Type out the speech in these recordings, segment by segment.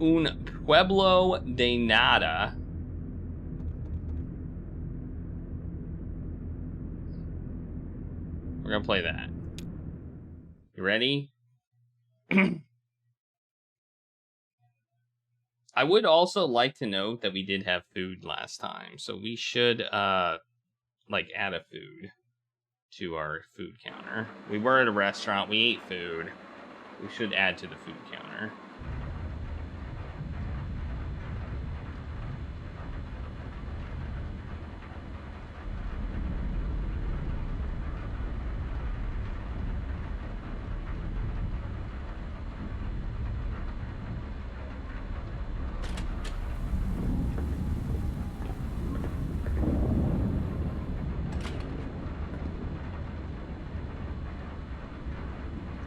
Un Pueblo de Nada. We're gonna play that. You ready? I would also like to note that we did have food last time, so we should like add a food to our food counter. We were at a restaurant, we ate food. We should add to the food counter.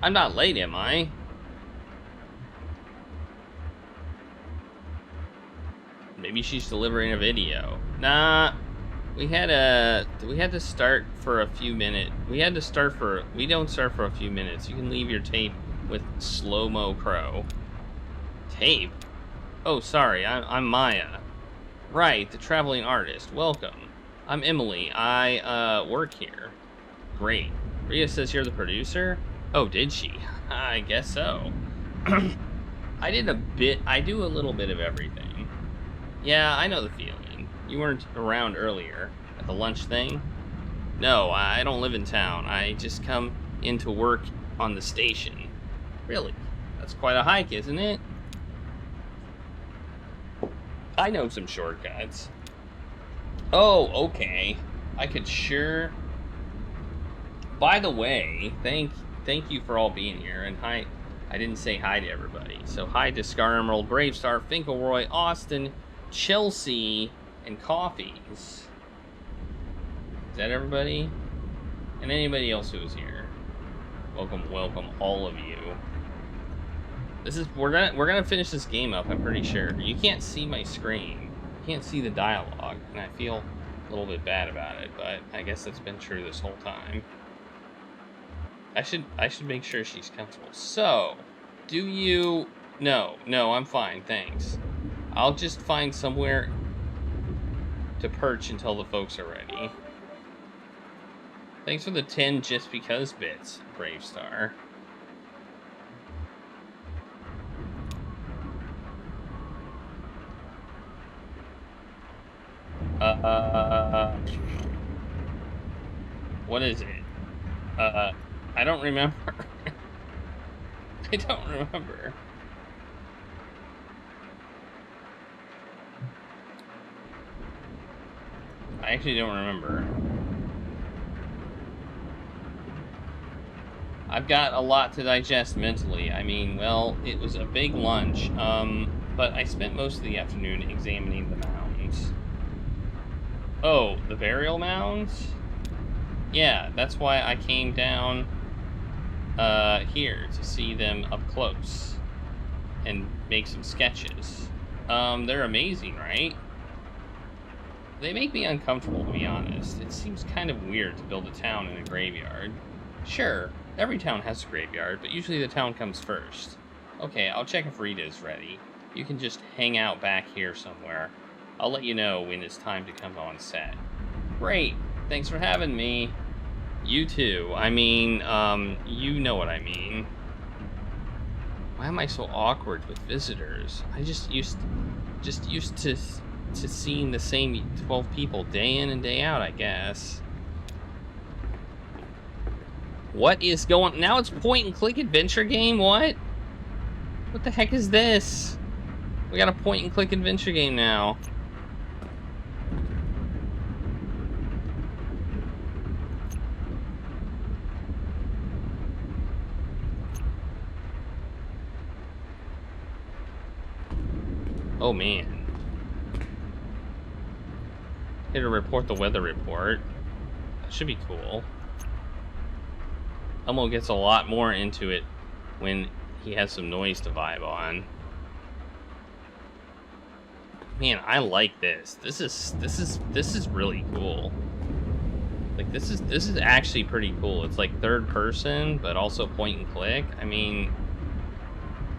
I'm not late, am I? Maybe she's delivering a video. Nah, we had to start for a few minutes. We don't start for a few minutes. You can leave your tape with Slow-Mo Crow. Tape? Oh, sorry, I'm Maya. Right, the traveling artist. Welcome. I'm Emily. I work here. Great. Rita says you're the producer? Oh, did she? I guess so. I do a little bit of everything. Yeah, I know the feeling. You weren't around earlier at the lunch thing? No, I don't live in town. I just come into work on the station. Really? That's quite a hike, isn't it? I know some shortcuts. Oh, okay. I could sure... By the way, thank you for all being here, and hi, I didn't say hi to everybody. So hi to Scar Emerald, Bravestar, Finkelroy, Austin, Chelsea, and Coffees. Is that everybody? And anybody else who is here. Welcome, all of you. We're gonna finish this game up, I'm pretty sure. You can't see my screen. You can't see the dialogue, and I feel a little bit bad about it, but I guess that's been true this whole time. I should make sure she's comfortable. So, do you... No, I'm fine, thanks. I'll just find somewhere to perch until the folks are ready. Thanks for the 10 just because bits, Bravestar. What is it? I don't remember. I don't remember. I actually don't remember. I've got a lot to digest mentally. I mean, well, it was a big lunch, but I spent most of the afternoon examining the mounds. Oh, the burial mounds? Yeah, that's why I came down here to see them up close and make some sketches. They're amazing, right? They make me uncomfortable, to be honest. It seems kind of weird to build a town in a graveyard. Sure, every town has a graveyard, but usually the town comes first. Okay, I'll check if Rita is ready. You can just hang out back here somewhere. I'll let you know when it's time to come on set. Great, thanks for having me. You too. I mean, you know what I mean. Why am I so awkward with visitors? I just used to seeing the same 12 people day in and day out, I guess. What is going... Now it's point-and-click adventure game? What? What the heck is this? We got a point-and-click adventure game now. Oh, man. Here to report the weather report. That should be cool. Elmo gets a lot more into it when he has some noise to vibe on. Man, I like this. This is really cool. Like this is actually pretty cool. It's like third person, but also point and click. I mean,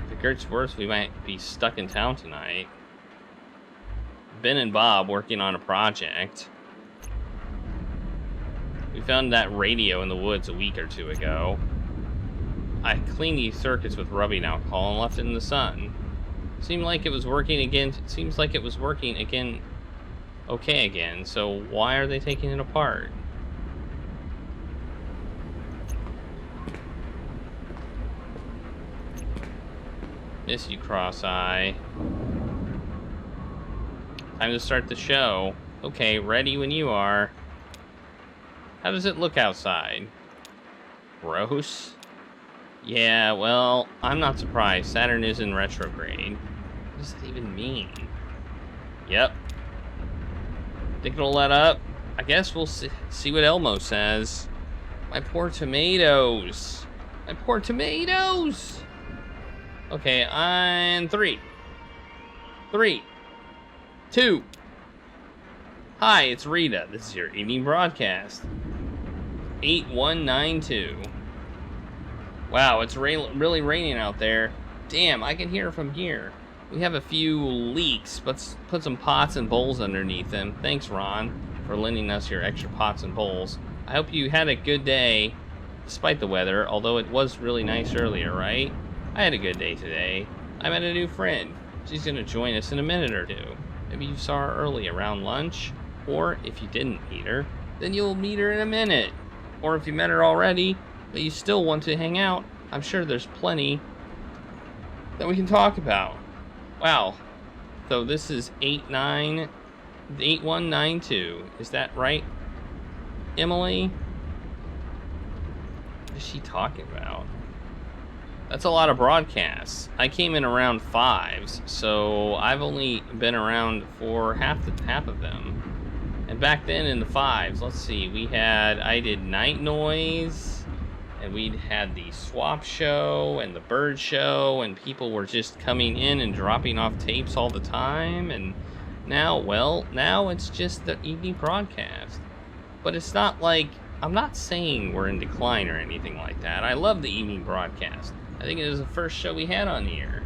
the Gert's worse, we might be stuck in town tonight. Ben and Bob working on a project. We found that radio in the woods a week or two ago. I cleaned these circuits with rubbing alcohol and left it in the sun. Seemed like it was working again. It seems like it was working again. Okay again. So why are they taking it apart? Miss you, Cross-Eye. Time to start the show. Okay, ready when you are. How does it look outside? Gross? Yeah, well, I'm not surprised. Saturn is in retrograde. What does that even mean? Yep. Think it'll let up? I guess we'll see what Elmo says. My poor tomatoes. My poor tomatoes! Okay, and 3, 2. Hi, it's Rita. This is your evening broadcast. 8192. Wow, it's really raining out there. Damn, I can hear from here. We have a few leaks, but put some pots and bowls underneath them. Thanks, Ron, for lending us your extra pots and bowls. I hope you had a good day, despite the weather, although it was really nice earlier, right? I had a good day today. I met a new friend. She's gonna join us in a minute or two. Maybe you saw her early around lunch, or if you didn't meet her, then you'll meet her in a minute. Or if you met her already, but you still want to hang out, I'm sure there's plenty that we can talk about. Wow. So this is 8192. Is that right, Emily? What is she talking about? That's a lot of broadcasts. I came in around 5s, so I've only been around for half of them. And back then in the 5s, let's see, I did Night Noise, and we'd had the Swap Show and the Bird Show, and people were just coming in and dropping off tapes all the time. And now it's just the evening broadcast. But it's not like, I'm not saying we're in decline or anything like that. I love the evening broadcast. I think it was the first show we had on here.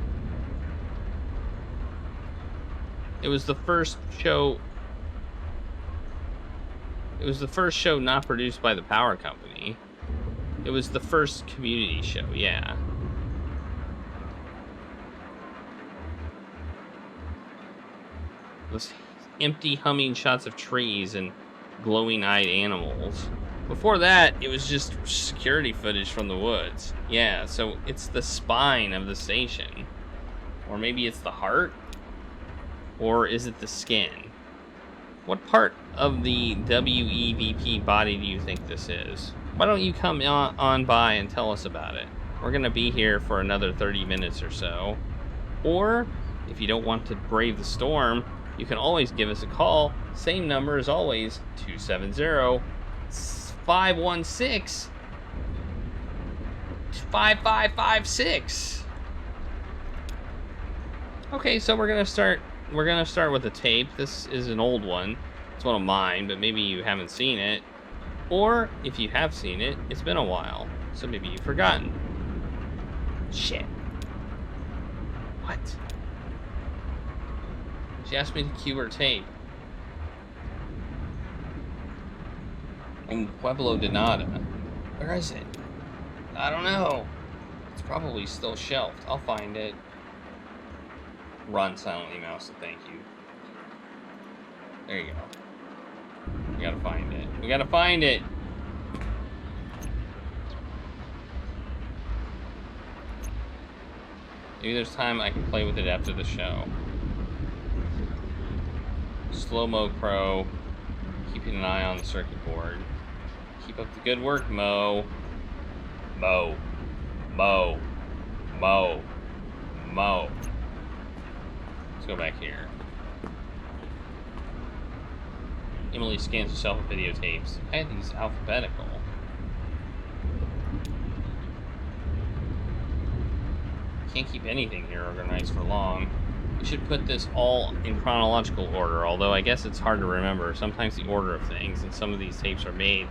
It was the first show not produced by the power company. It was the first community show, yeah. Those empty humming shots of trees and glowing-eyed animals. Before that, it was just security footage from the woods. Yeah, so it's the spine of the station. Or maybe it's the heart? Or is it the skin? What part of the WEVP body do you think this is? Why don't you come on by and tell us about it? We're going to be here for another 30 minutes or so. Or, if you don't want to brave the storm, you can always give us a call. Same number as always, 270-516-5556. Okay, so we're gonna start with a tape. This is an old one. It's one of mine, but maybe you haven't seen it. Or if you have seen it, it's been a while, so maybe you've forgotten. Shit. What? She asked me to cue her tape. In Pueblo de Nada. Where is it? I don't know. It's probably still shelved. I'll find it. Run silently, mouse, so thank you. There you go. We gotta find it. We gotta find it! Maybe there's time I can play with it after the show. Slow-mo Crow. Keeping an eye on the circuit board. Keep up the good work, Mo. Mo. Mo. Mo. Mo. Let's go back here. Emily scans herself with videotapes. I had these alphabetical. Can't keep anything here organized for long. We should put this all in chronological order, although I guess it's hard to remember sometimes the order of things, and some of these tapes are made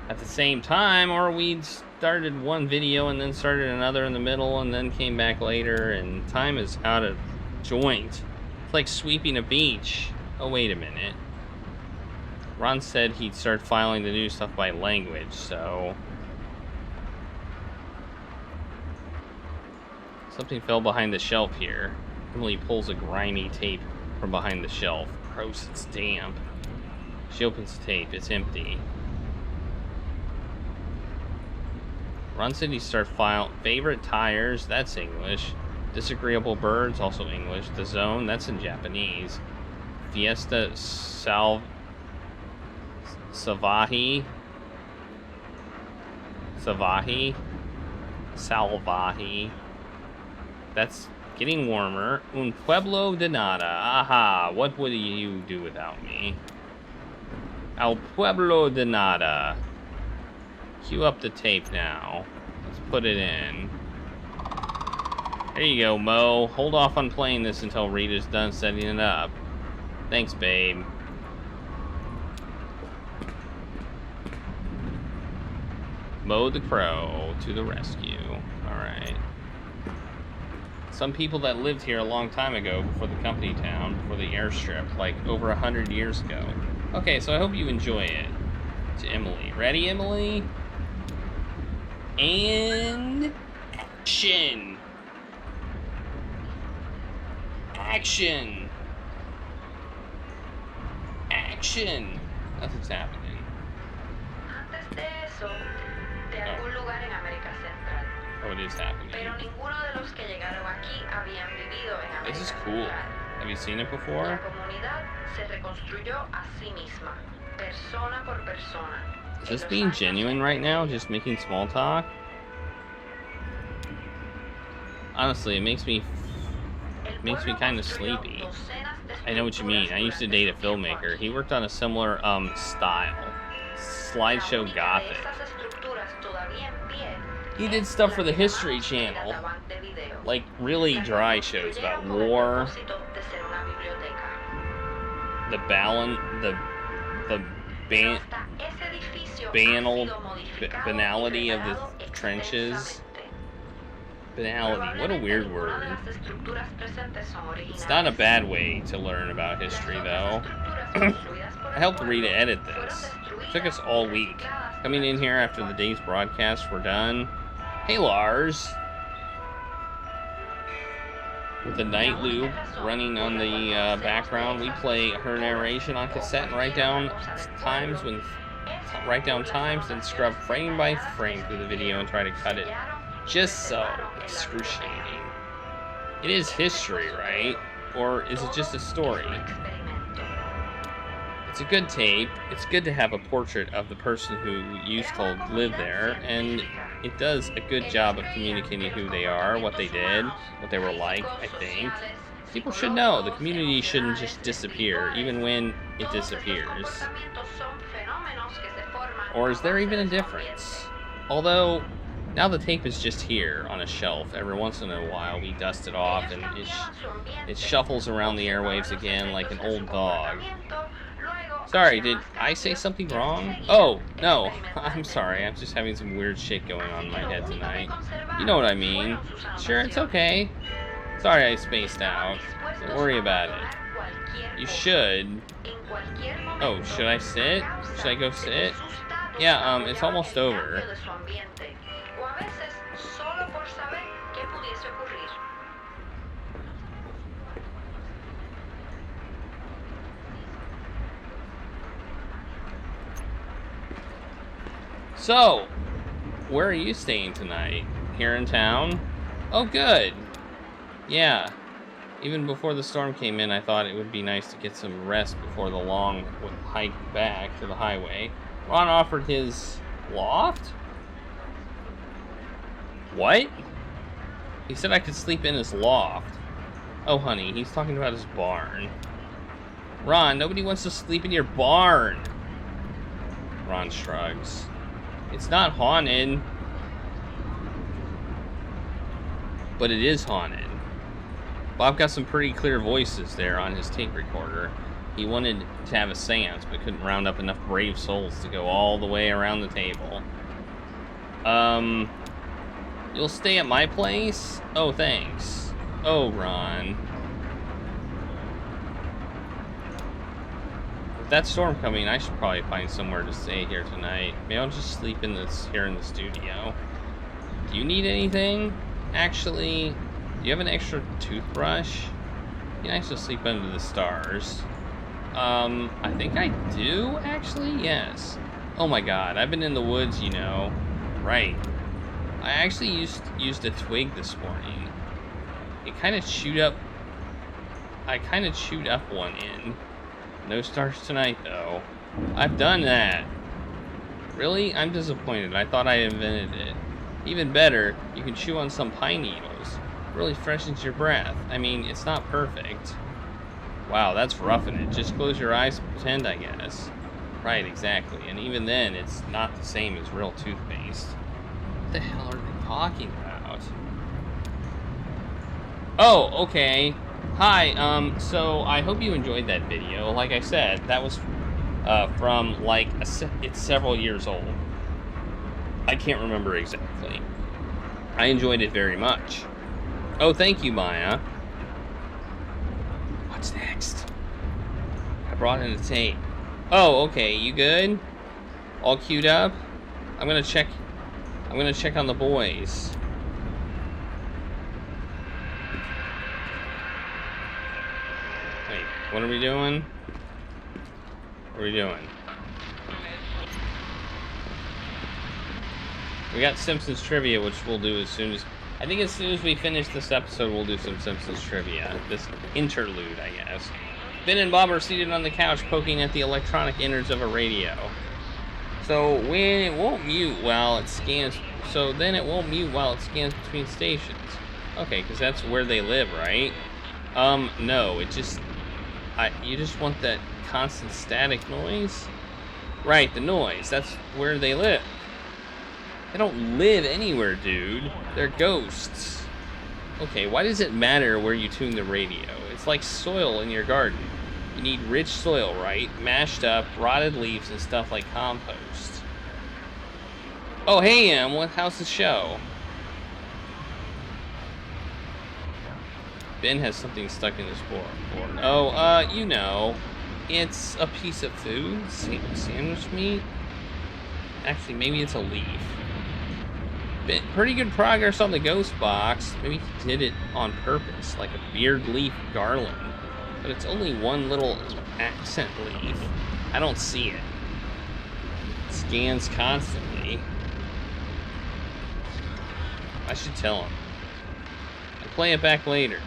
at the same time, or we'd started one video and then started another in the middle and then came back later, and time is out of joint. It's like sweeping a beach. Oh, wait a minute. Ron said he'd start filing the new stuff by language, so... Something fell behind the shelf here. Emily pulls a grimy tape from behind the shelf. Gross, it's damp. She opens the tape. It's empty. Ron said he'd start file... Favorite tires, that's English. Disagreeable birds, also English. The zone, that's in Japanese. Fiesta Salvaje. That's getting warmer. Un pueblo de nada. Aha, what would you do without me? Al pueblo de nada. Cue up the tape now. Let's put it in. There you go, Mo. Hold off on playing this until Rita's done setting it up. Thanks, babe. Mo the Crow to the rescue. Alright. Some people that lived here a long time ago, before the company town, before the airstrip, like over 100 years ago. Okay, so I hope you enjoy it. To Emily. Ready, Emily? And... action! Action! Action! Nothing's happening. Antes de eso, de algún lugar en América Central. Oh, it is happening. Pero ninguno de los que llegaron aquí habían vivido en América This is cool. Central. Have you seen it before? La comunidad se reconstruyó a sí misma, persona por persona. Is this being genuine right now? Just making small talk? Honestly, it makes me kind of sleepy. I know what you mean. I used to date a filmmaker. He worked on a similar style. Slideshow Gothic. He did stuff for the History Channel. Like really dry shows about war. The banality of the trenches. Banality, what a weird word. It's not a bad way to learn about history, though. I helped Rita edit this. It took us all week. Coming in here after the day's broadcasts were done. Hey, Lars. With the night loop running on the background, we play her narration on cassette and write down times, then scrub frame by frame through the video and try to cut it just so excruciating. It is history, right? Or is it just a story? It's a good tape. It's good to have a portrait of the person who used to live there, and it does a good job of communicating who they are, what they did, what they were like, I think. People should know. The community shouldn't just disappear, even when it disappears. Or is there even a difference? Although, now the tape is just here on a shelf. Every once in a while we dust it off and it shuffles around the airwaves again like an old dog. Sorry, did I say something wrong? Oh, no, I'm sorry. I'm just having some weird shit going on in my head tonight. You know what I mean. Sure, it's okay. Sorry I spaced out. Don't worry about it. You should. Oh, should I sit? Should I go sit? Yeah, it's almost over. So, where are you staying tonight? Here in town? Oh, good. Yeah. Even before the storm came in, I thought it would be nice to get some rest before the long hike back to the highway. Ron offered his loft? What? He said I could sleep in his loft. Oh, honey, he's talking about his barn. Ron, nobody wants to sleep in your barn. Ron shrugs. It's not haunted. But it is haunted. Bob got some pretty clear voices there on his tape recorder. He wanted to have a seance, but couldn't round up enough brave souls to go all the way around the table. You'll stay at my place? Oh, thanks. Oh, Ron. With that storm coming, I should probably find somewhere to stay here tonight. Maybe I'll just sleep here in the studio. Do you need anything? Actually, do you have an extra toothbrush? It'd be nice to sleep under the stars. I think I do, actually, yes. Oh my god, I've been in the woods, you know. Right. I actually used a twig this morning. It kind of chewed up... I kind of chewed up one in. No stars tonight, though. I've done that. Really? I'm disappointed. I thought I invented it. Even better, you can chew on some pine needles. Really freshens your breath. I mean, it's not perfect. Wow, that's roughing it. Just close your eyes and pretend, I guess. Right, exactly. And even then, it's not the same as real toothpaste. What the hell are they talking about? Oh, okay. Hi, so I hope you enjoyed that video. Like I said, that was from, like, it's several years old. I can't remember exactly. I enjoyed it very much. Oh, thank you, Maya. What's next? I brought in a tape. Oh, okay, you good? All queued up? I'm gonna check on the boys. Wait, what are we doing? What are we doing? We got Simpsons trivia, which we'll do as soon as... I think as soon as we finish this episode, we'll do some Simpsons trivia. This interlude, I guess. Ben and Bob are seated on the couch, poking at the electronic innards of a radio. So when it won't mute while it scans... So then it won't mute while it scans between stations. Okay, because that's where they live, right? No, it just... you just want that constant static noise? Right, the noise. That's where they live. They don't live anywhere, dude. They're ghosts. Okay, why does it matter where you tune the radio? It's like soil in your garden. You need rich soil, right? Mashed up, rotted leaves and stuff like compost. Oh, hey, how's the show? Ben has something stuck in his board. Oh, you know. It's a piece of food. Sandwich meat? Actually, maybe it's a leaf. Pretty good progress on the ghost box. Maybe he did it on purpose, like a beard leaf garland. But it's only one little accent leaf. I don't see it. It scans constantly. I should tell him. I'll play it back later.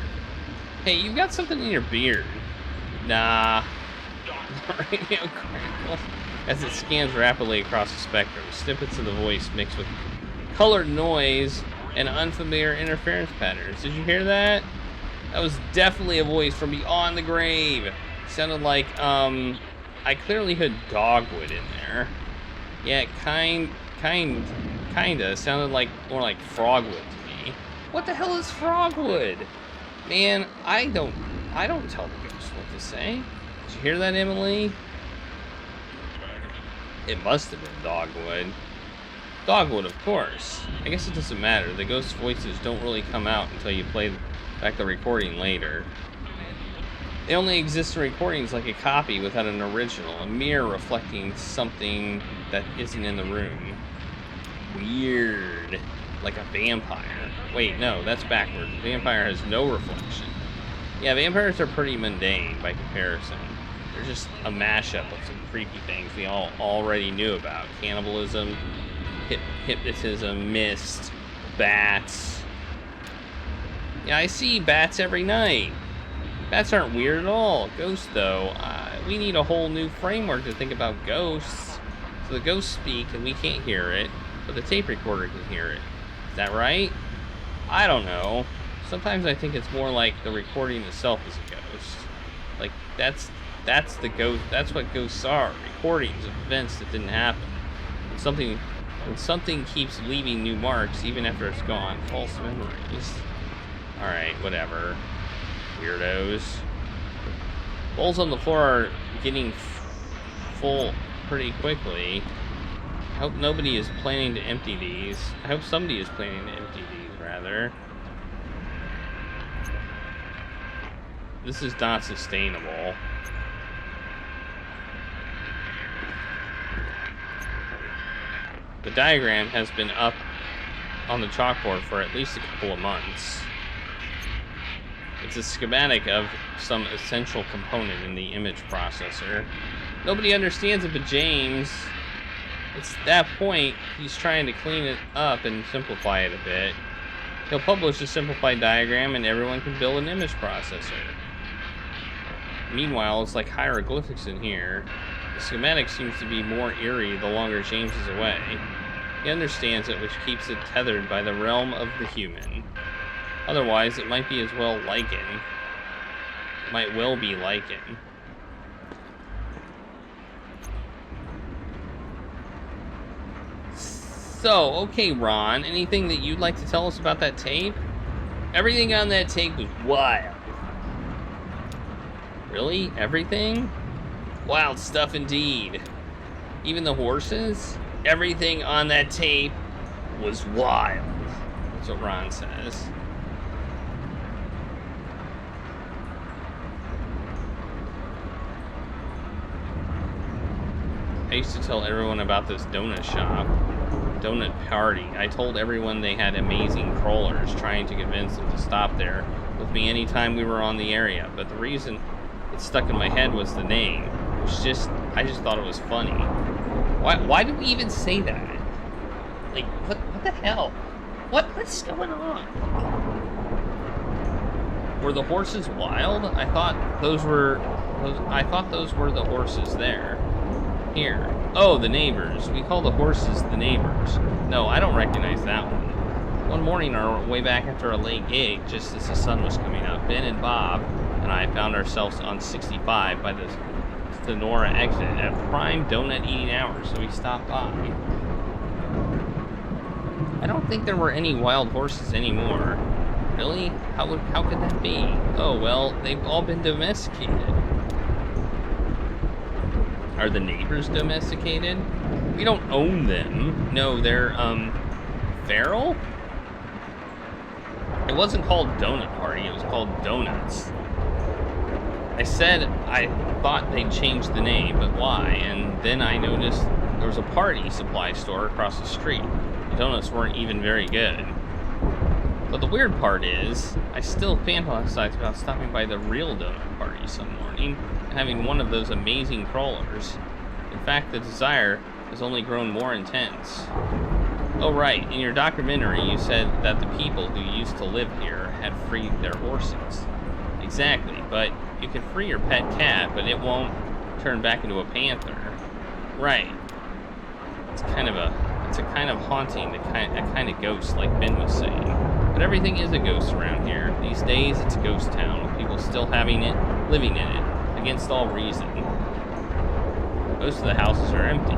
Hey, you've got something in your beard. Nah. Radio crackles as it scans rapidly across the spectrum. Snippets of the voice mixed with colored noise and unfamiliar interference patterns. Did you hear that? That was definitely a voice from beyond the grave. It sounded like, I clearly heard dogwood in there. Yeah, kinda. Sounded like, more like frogwood to me. What the hell is frogwood? Man, I don't tell the ghost what to say. Did you hear that, Emily? It must have been dogwood. Dogwood, of course. I guess it doesn't matter. The ghost voices don't really come out until you play back the recording later. They only exist in recordings like a copy without an original, a mirror reflecting something that isn't in the room. Weird. Like a vampire. Wait, no, that's backwards. A vampire has no reflection. Yeah, vampires are pretty mundane by comparison. They're just a mashup of some creepy things we all already knew about. Cannibalism, hypnotism, mist, bats. Yeah, I see bats every night. Bats aren't weird at all. Ghosts, though, we need a whole new framework to think about ghosts. So the ghosts speak and we can't hear it, but the tape recorder can hear it. Is that right? I don't know. Sometimes I think it's more like the recording itself is a ghost. Like, that's the ghost. That's what ghosts are. Recordings of events that didn't happen. When something keeps leaving new marks even after it's gone. False memories. Alright, whatever. Weirdos. Bowls on the floor are getting full pretty quickly. I hope nobody is planning to empty these. I hope somebody is planning to empty these, rather. This is not sustainable. The diagram has been up on the chalkboard for at least a couple of months. It's a schematic of some essential component in the image processor. Nobody understands it but James. It's that point, he's trying to clean it up and simplify it a bit. He'll publish a simplified diagram and everyone can build an image processor. Meanwhile, it's like hieroglyphics in here. The schematic seems to be more eerie the longer James is away. He understands it, which keeps it tethered by the realm of the human. Otherwise, it might be as well lichen. It might well be lichen. So, okay, Ron, anything that you'd like to tell us about that tape? Everything on that tape was wild. Really? Everything? Wild stuff indeed. Even the horses? Everything on that tape was wild. That's what Ron says. I used to tell everyone about this donut shop. Donut party. I told everyone they had amazing crawlers, trying to convince them to stop there with me anytime we were on the area. But the reason it stuck in my head was the name. I just thought it was funny. Why do we even say that? Like, what the hell? What's going on? Were the horses wild? I thought those were the horses there. Here. Oh, the neighbors. We call the horses the neighbors. No, I don't recognize that one. One morning on our way back after a late gig, just as the sun was coming up, Ben and Bob and I found ourselves on 65 by the Sonora exit at prime donut eating hours, so we stopped by. I don't think there were any wild horses anymore. Really? How could that be? Oh, well, they've all been domesticated. Are the neighbors domesticated? We don't own them. No, they're, feral? It wasn't called Donut Party, it was called Donuts. I said I thought they'd changed the name, but why? And then I noticed there was a party supply store across the street. The donuts weren't even very good. But the weird part is, I still fantasize about stopping by the real donut party some morning and having one of those amazing crawlers. In fact, the desire has only grown more intense. Oh right, in your documentary you said that the people who used to live here had freed their horses. Exactly, but you can free your pet cat, but it won't turn back into a panther. Right. It's a kind of haunting, a kind of ghost, like Ben was saying. But everything is a ghost around here. These days, it's a ghost town, with people still having it, living in it, against all reason. Most of the houses are empty.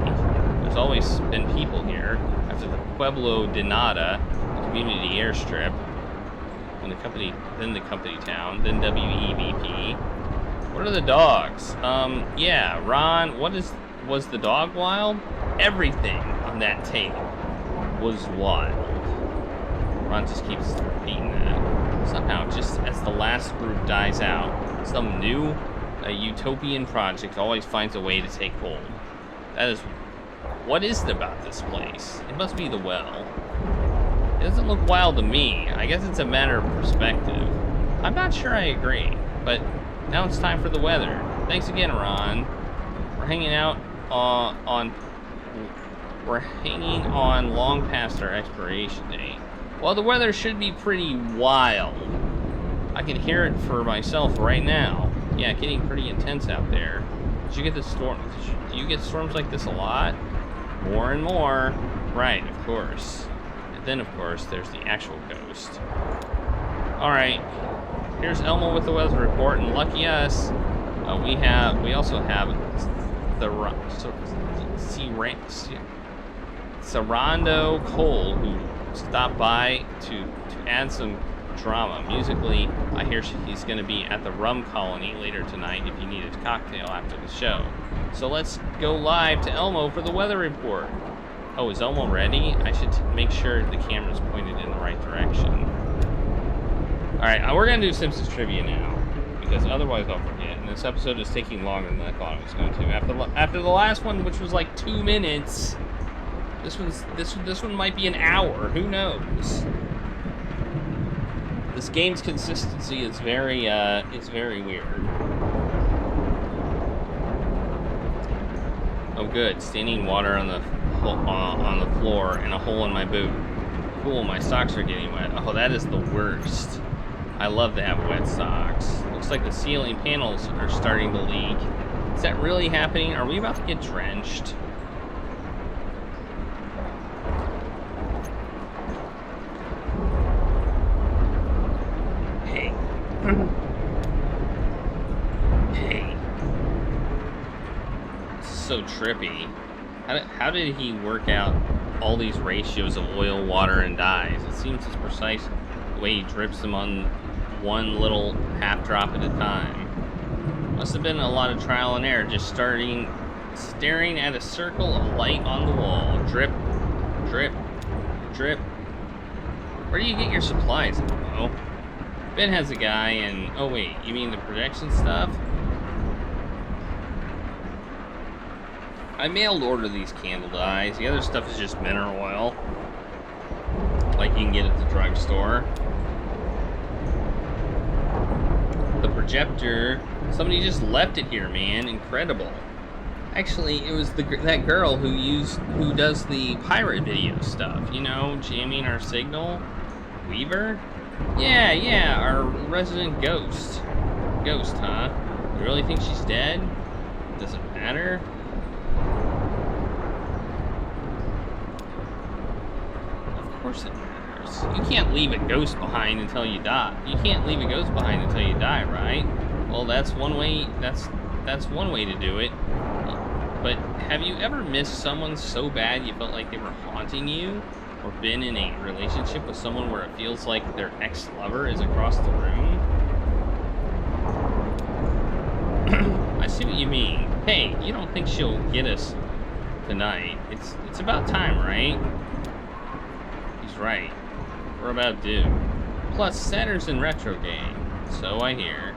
There's always been people here. After the Pueblo de Nada, the community airstrip, when the company town, then WEVP. What are the dogs? Yeah, Ron, was the dog wild? Everything on that tape was wild. Ron just keeps repeating that. Somehow, just as the last group dies out, some new, utopian project always finds a way to take hold. What is it about this place? It must be the well. It doesn't look wild to me. I guess it's a matter of perspective. I'm not sure I agree, but now it's time for the weather. Thanks again, Ron. We're hanging on long past our expiration date. Well, the weather should be pretty wild. I can hear it for myself right now. Yeah, getting pretty intense out there. Did you get the storm? Do you get storms like this a lot? More and more. Right, of course. And then, of course, there's the actual ghost. Alright. Here's Elmo with the weather report, and lucky us, we also have the Sarando Cole, who stopped by to add some drama. Musically, I hear he's going to be at the Rum Colony later tonight if you need a cocktail after the show. So let's go live to Elmo for the weather report. Oh, is Elmo ready? I should make sure the camera's pointed in the right direction. Alright, we're gonna do Simpsons trivia now, because otherwise I'll forget. And this episode is taking longer than I thought it was going to. After the last one, which was like 2 minutes, this one might be an hour. Who knows? This game's consistency is very weird. Oh, good. Standing water on the floor and a hole in my boot. Cool, my socks are getting wet. Oh, that is the worst. I love to have wet socks. Looks like the ceiling panels are starting to leak. Is that really happening? Are we about to get drenched? Hey. Hey. This is so trippy. How did he work out all these ratios of oil, water, and dyes? It seems as precise the way he drips them on one little half drop at a time. Must have been a lot of trial and error, just staring at a circle of light on the wall. Drip, drip, drip. Where do you get your supplies, Elmo? Ben has a guy and... Oh wait, you mean the projection stuff? I mailed order these candle dyes. The other stuff is just mineral oil, like you can get at the drugstore. The projector, somebody just left it here, man. Incredible. Actually, it was that girl who does the pirate video stuff. You know, jamming our signal. Weaver? Yeah, our resident ghost. Ghost, huh? You really think she's dead? Doesn't matter. Of course it matters. You can't leave a ghost behind until you die. You can't leave a ghost behind until you die, right? Well, that's one way. That's one way to do it. But have you ever missed someone so bad you felt like they were haunting you, or been in a relationship with someone where it feels like their ex-lover is across the room? I see what you mean. Hey, you don't think she'll get us tonight? It's about time, right? He's right. We're about due. Plus, Saturn's in retro game, so I hear.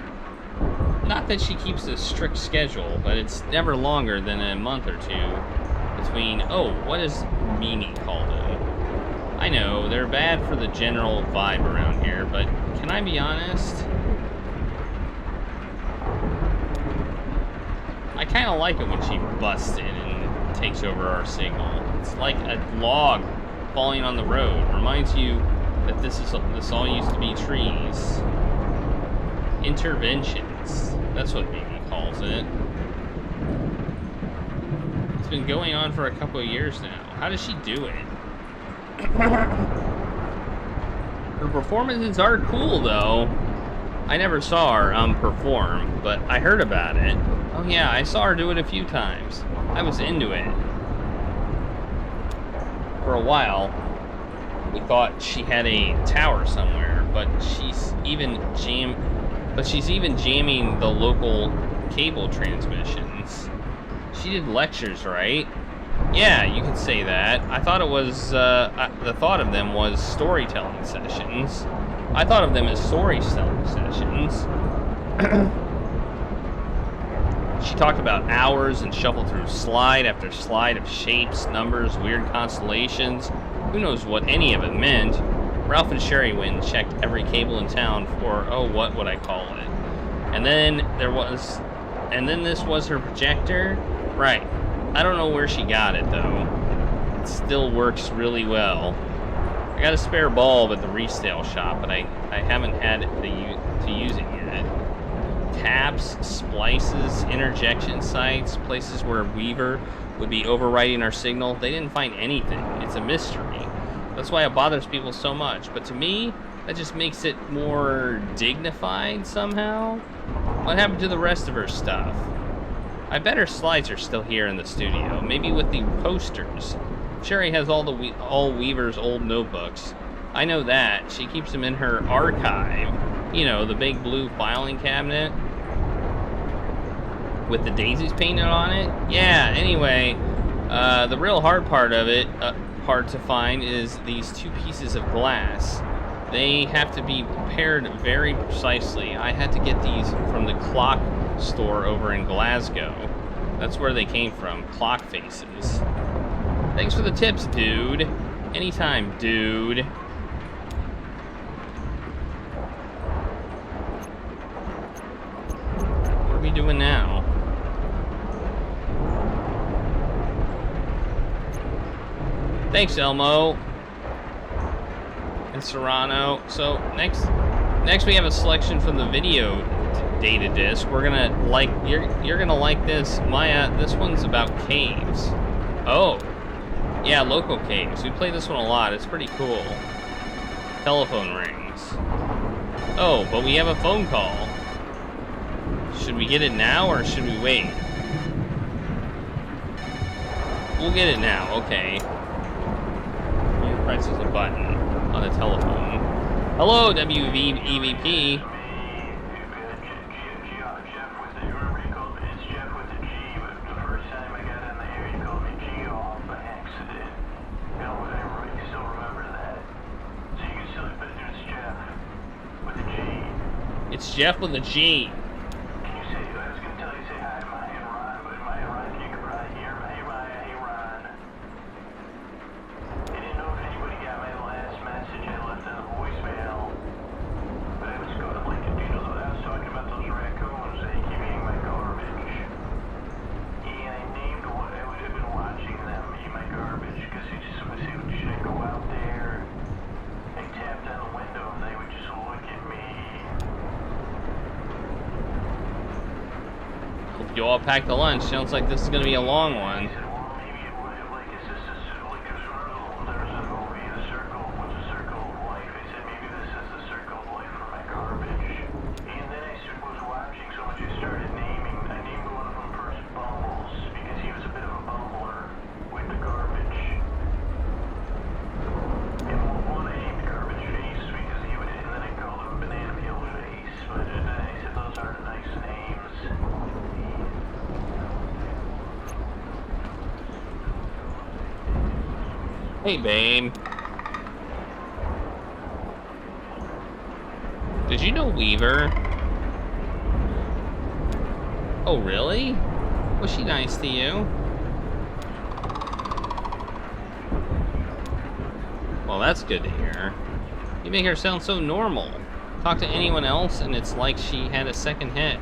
Not that she keeps a strict schedule, but it's never longer than a month or two between... Oh, what is Mimi called them? I know, they're bad for the general vibe around here, but can I be honest? I kind of like it when she busts in and takes over our signal. It's like a log falling on the road. Reminds you that this all used to be trees. Interventions. That's what Mimi calls it. It's been going on for a couple of years now. How does she do it? Her performances are cool, though. I never saw her perform, but I heard about it. Oh yeah, I saw her do it a few times. I was into it. For a while, we thought she had a tower somewhere, but she's even jamming the local cable transmissions. She did lectures, right? Yeah, you could say that. I thought it was, the thought of them was storytelling sessions. I thought of them as storytelling sessions. She talked about hours and shuffled through slide after slide of shapes, numbers, weird constellations. Who knows what any of it meant? Ralph and Sherry went and checked every cable in town for, oh, what would I call it? And then this was her projector? Right. I don't know where she got it, though. It still works really well. I got a spare bulb at the resale shop, but I haven't had to use it yet. Taps, splices, interjection sites, places where Weaver would be overwriting our signal. They didn't find anything. It's a mystery. That's why it bothers people so much. But to me, that just makes it more dignified somehow. What happened to the rest of her stuff? I bet her slides are still here in the studio, maybe with the posters. Sherry has all Weaver's old notebooks. I know that. She keeps them in her archive. You know, the big blue filing cabinet with the daisies painted on it. Yeah, anyway, The real hard part of it, hard to find, is these two pieces of glass. They have to be paired very precisely. I had to get these from the clock store over in Glasgow. That's where they came from, clock faces. Thanks for the tips, dude. Anytime, dude. What are we doing now? Thanks, Elmo. And Serrano. So next we have a selection from the video data disc. We're gonna like you're gonna like this. Maya, this one's about caves. Oh, yeah, local caves. We play this one a lot. It's pretty cool. Telephone rings. Oh, but we have a phone call. Should we get it now or should we wait? We'll get it now. Okay. Presses a button on the telephone. Hello, WEVP. It's Jeff with a G. You all packed the lunch. Sounds like this is going to be a long one. Hey, babe. Did you know Weaver? Oh, really? Was she nice to you? Well, that's good to hear. You make her sound so normal. Talk to anyone else and it's like she had a second head.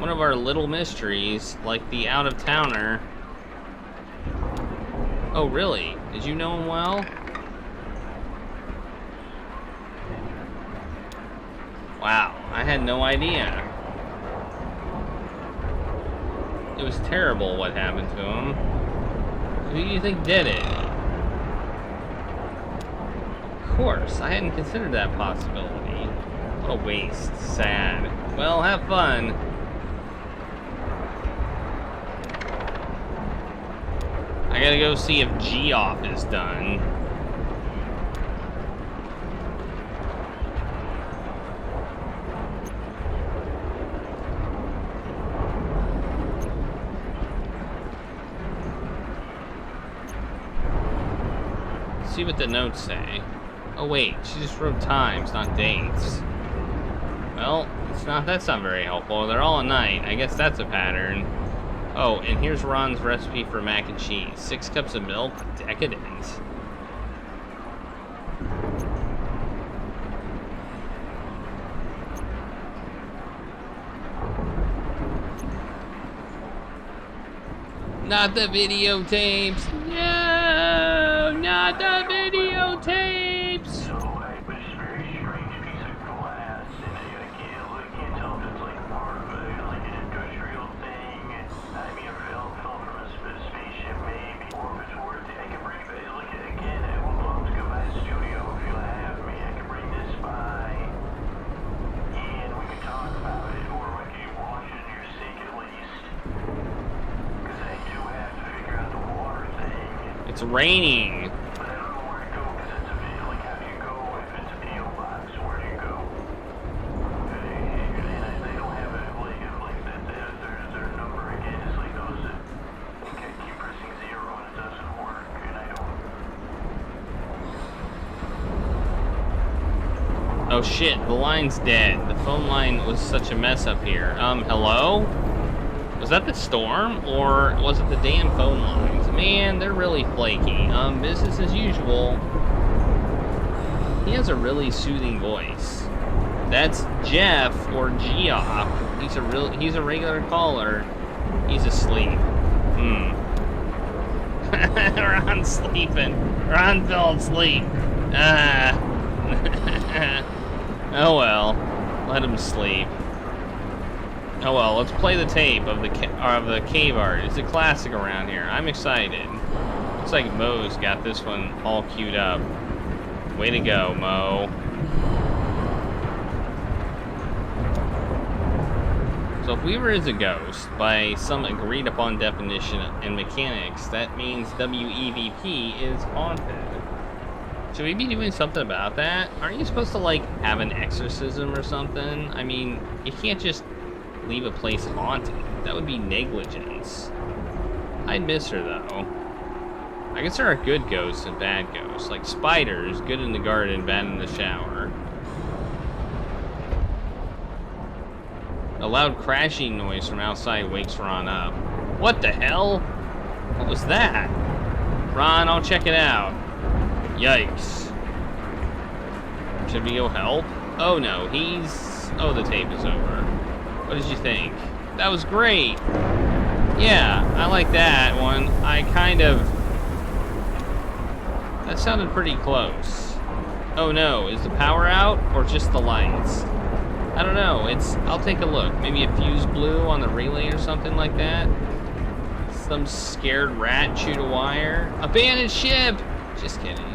One of our little mysteries, like the out-of-towner. Oh, really? Did you know him well? Wow, I had no idea. It was terrible what happened to him. Who do you think did it? Of course, I hadn't considered that possibility. What a waste. Sad. Well, have fun. I gotta go see if G-off is done. See what the notes say. Oh wait, she just wrote times, not dates. Well, that's not very helpful. They're all at night. I guess that's a pattern. Oh, and here's Ron's recipe for mac and cheese. 6 cups of milk, decadent. Not the videotapes. No, not the videotapes. It's raining. Oh shit, the line's dead. The phone line was such a mess up here. Hello? Was that the storm, or was it the damn phone lines? Man, they're really flaky. Business as usual. He has a really soothing voice. That's Jeff, or Geoff. He's a regular caller. He's asleep. Ron sleeping. Ron fell asleep. Oh well, let him sleep. Oh well, let's play the tape of the cave art. It's a classic around here. I'm excited. Looks like Mo's got this one all queued up. Way to go, Mo. So if Weaver is a ghost, by some agreed upon definition and mechanics, that means WEVP is haunted. Should we be doing something about that? Aren't you supposed to, like, have an exorcism or something? I mean, you can't just leave a place haunted. That would be negligence. I'd miss her, though. I guess there are good ghosts and bad ghosts. Like spiders, good in the garden, bad in the shower. A loud crashing noise from outside wakes Ron up. What the hell? What was that? Ron, I'll check it out. Yikes. Should we go help? Oh no, oh, the tape is over. What did you think? That was great. Yeah, I like that one. That sounded pretty close. Oh no, is the power out or just the lights? I don't know, I'll take a look. Maybe a fuse blew on the relay or something like that. Some scared rat chewed a wire. Abandoned ship! Just kidding.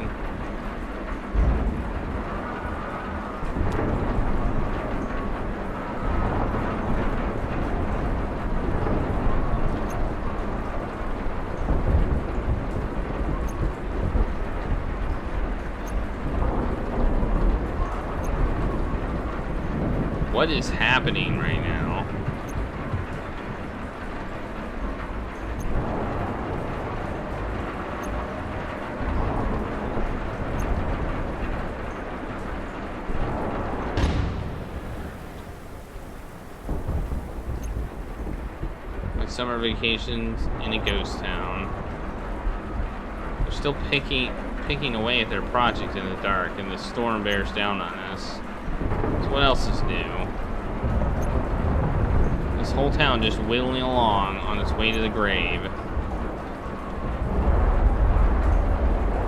What is happening right now? Like summer vacations in a ghost town. They're still picking away at their project in the dark, and the storm bears down on us. So what else is new? This whole town just whittling along on its way to the grave.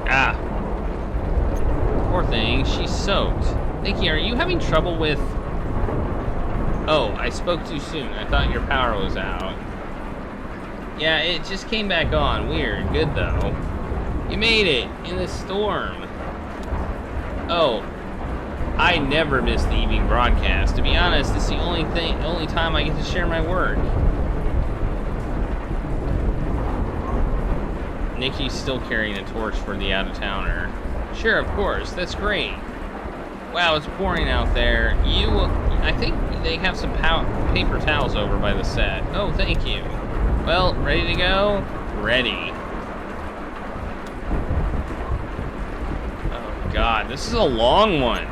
Ah! Poor thing, she's soaked. Nikki, are you having trouble with... Oh, I spoke too soon. I thought your power was out. Yeah, it just came back on. Weird. Good, though. You made it! In the storm. Oh. I never miss the evening broadcast. To be honest, it's the only time I get to share my work. Nikki's still carrying a torch for the out-of-towner. Sure, of course. That's great. Wow, it's pouring out there. I think they have some paper towels over by the set. Oh, thank you. Well, ready to go? Ready. Oh, God. This is a long one.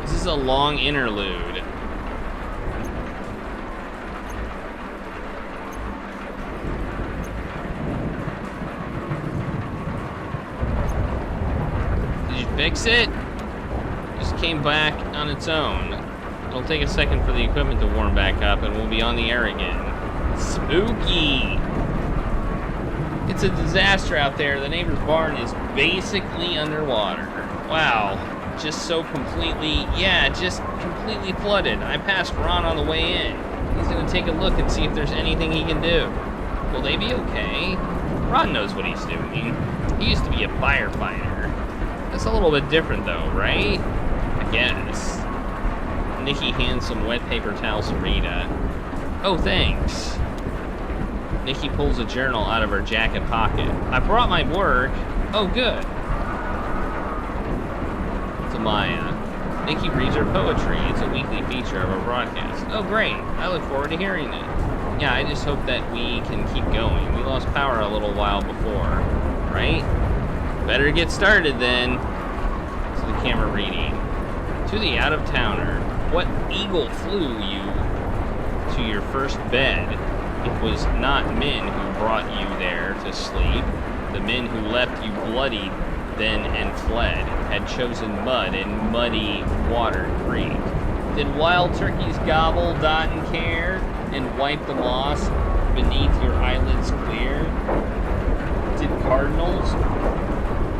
This is a long interlude. Did you fix it? Just came back on its own. It'll take a second for the equipment to warm back up and we'll be on the air again. Spooky! It's a disaster out there. The neighbor's barn is basically underwater. Wow. Just completely flooded. I passed Ron on the way in. He's gonna take a look and see if there's anything he can do. Will they be okay? Ron knows what he's doing. He used to be a firefighter. That's a little bit different though, right? I guess. Nikki hands some wet paper towels to Rita. Oh, thanks. Nikki pulls a journal out of her jacket pocket. I brought my work. Oh, good. To Maya. Nikki reads her poetry. It's a weekly feature of our broadcast. Oh, great. I look forward to hearing it. Yeah, I just hope that we can keep going. We lost power a little while before, right? Better get started then. So the camera reading. To the out-of-towner, what eagle flew you to your first bed? It was not men who brought you there to sleep. The men who left you bloodied then and fled had chosen mud and muddy water creek. Did wild turkeys gobble, dot and care, and wipe the moss beneath your eyelids clear? Did cardinals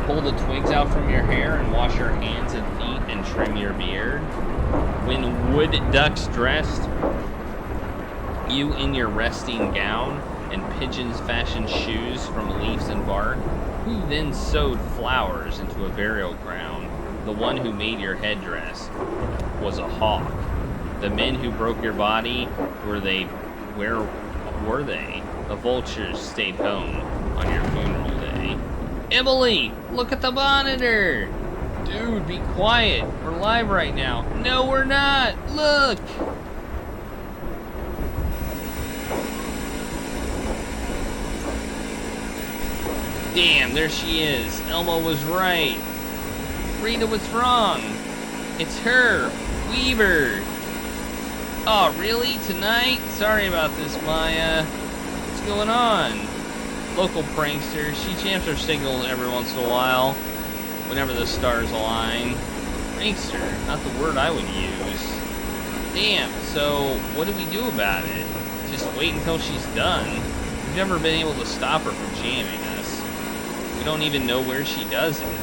pull the twigs out from your hair and wash your hands and feet and trim your beard? When wood ducks dressed you in your resting gown and pigeons fashioned shoes from leaves and bark, who then sewed flowers into a burial ground? The one who made your headdress was a hawk. The men who broke your body, where were they? The vultures stayed home on your funeral day. Emily, look at the monitor! Dude, be quiet. We're live right now. No, we're not. Look! Damn, there she is. Elmo was right. Rita was wrong. It's her, Weaver. Oh, really? Tonight? Sorry about this, Maya. What's going on? Local prankster. She jams her signal every once in a while, whenever the stars align. Prankster, not the word I would use. Damn, so what do we do about it? Just wait until she's done? We've never been able to stop her from jamming us. We don't even know where she does it.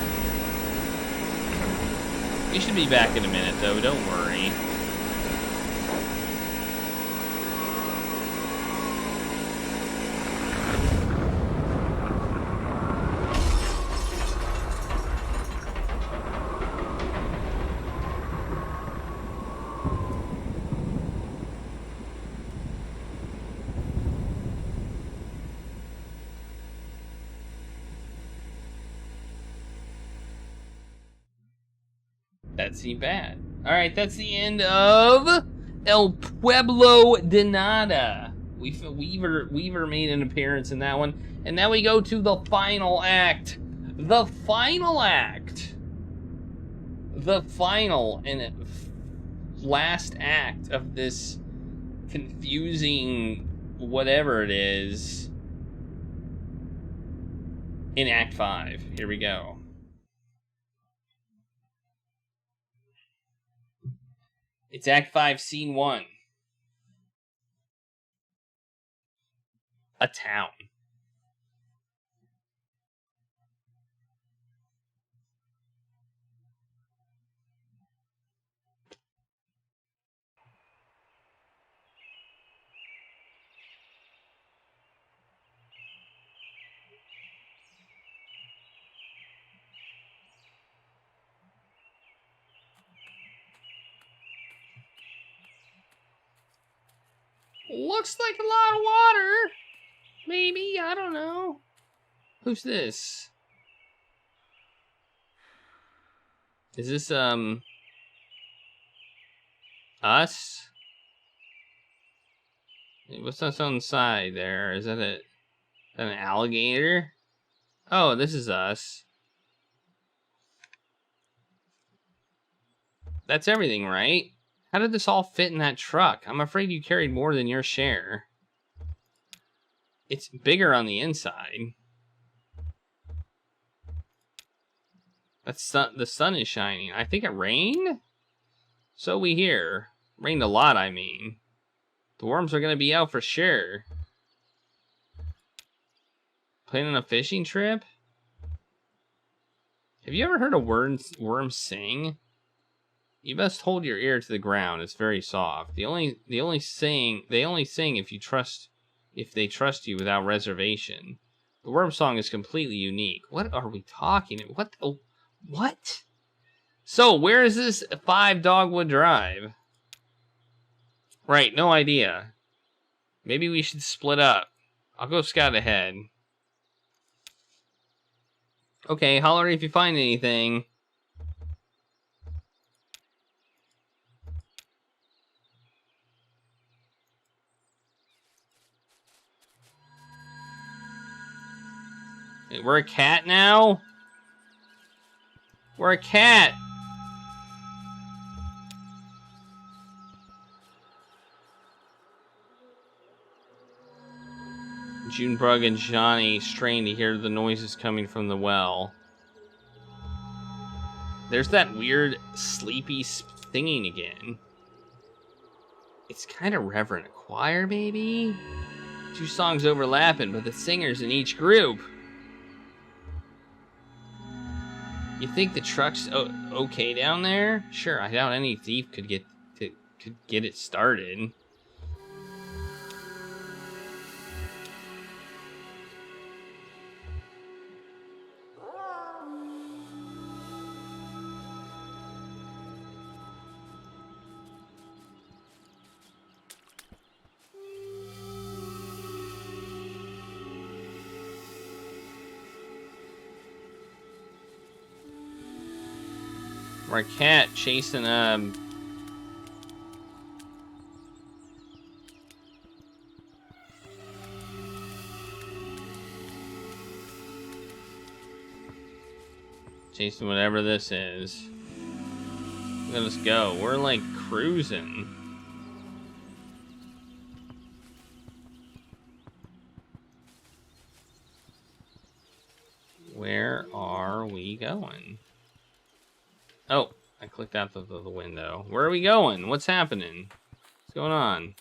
We should be back in a minute, though, don't worry. That seemed bad. Alright, that's the end of El Pueblo de Nada. Weaver made an appearance in that one. And now we go to the final act. The final act. The final and last act of this confusing whatever it is in Act 5. Here we go. It's Act 5, Scene 1. A town. Looks like a lot of water. Maybe, I don't know. Who's this? Is this, us? What's that on the side there? Is that an alligator? Oh, this is us. That's everything, right? How did this all fit in that truck? I'm afraid you carried more than your share. It's bigger on the inside. The sun is shining. I think it rained? So we hear. Rained a lot, I mean. The worms are going to be out for sure. Planning a fishing trip? Have you ever heard a worm sing? You must hold your ear to the ground. It's very soft. They only sing if they trust you without reservation. The worm song is completely unique. What are we talking about? What? So, where is this 5 Dogwood Drive? Right, no idea. Maybe we should split up. I'll go scout ahead. Okay, holler if you find anything. We're a cat now? We're a cat! Junebug and Johnny strain to hear the noises coming from the well. There's that weird sleepy singing again. It's kind of Reverend Choir, maybe? 2 songs overlapping, but the singers in each group. You think the truck's okay down there? Sure, I doubt any thief could get it started. Our cat chasing chasing whatever this is. Let us go. We're like cruising. Where are we going? Oh, I clicked out the window. Where are we going? What's happening? What's going on?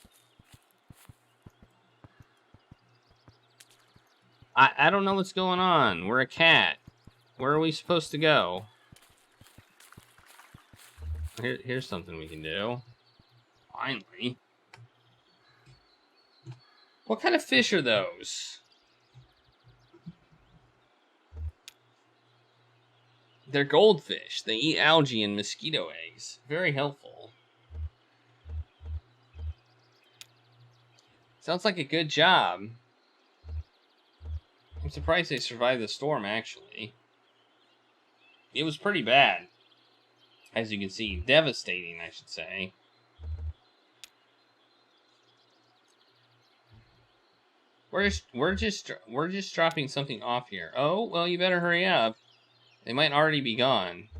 I don't know what's going on. We're a cat. Where are we supposed to go? Here's something we can do. Finally. What kind of fish are those? They're goldfish. They eat algae and mosquito eggs. Very helpful. Sounds like a good job. I'm surprised they survived the storm, actually. It was pretty bad. As you can see, devastating, I should say. We're just dropping something off here. Oh, well, you better hurry up. They might already be gone.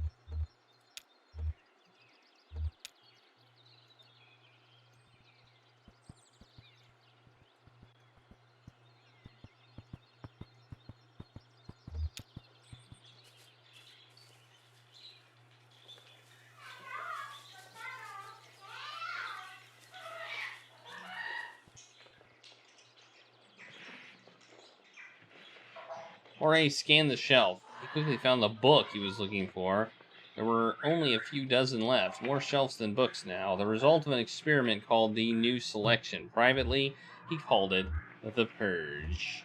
Jorge scanned the shelf. He quickly found the book he was looking for. There were only a few dozen left, more shelves than books now, the result of an experiment called the New Selection. Privately, he called it the Purge.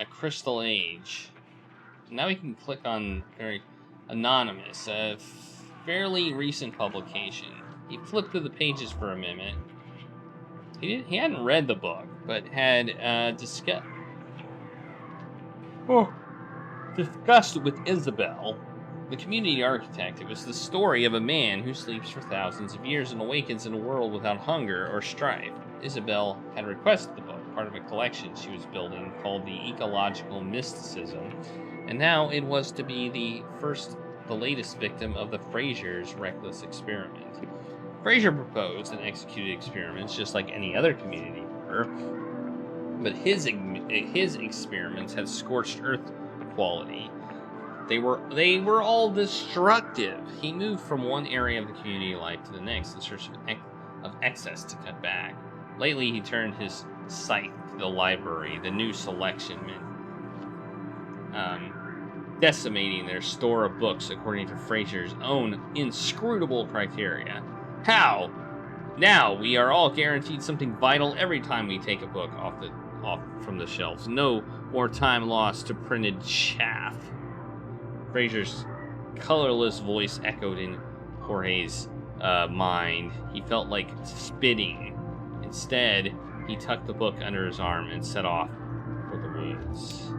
A Crystal Age. Now we can click on very anonymous, a fairly recent publication. He flipped through the pages for a minute. He hadn't read the book, but had discussed with Isabel, the community architect. It was the story of a man who sleeps for thousands of years and awakens in a world without hunger or strife. Isabel had requested the book, part of a collection she was building called the Ecological Mysticism, and now it was to be the latest victim of the Fraser's reckless experiment. Fraser proposed and executed experiments just like any other community member, but his experiments had scorched earth quality. They were all destructive. He moved from one area of the community life to the next in search of excess to cut back. Lately, he turned his sight to the library. The New Selection meant decimating their store of books according to Fraser's own inscrutable criteria. How? Now we are all guaranteed something vital every time we take a book off from the shelves. No more time lost to printed chaff. Fraser's colorless voice echoed in Jorge's mind. He felt like spitting. Instead, he tucked the book under his arm and set off for the woods.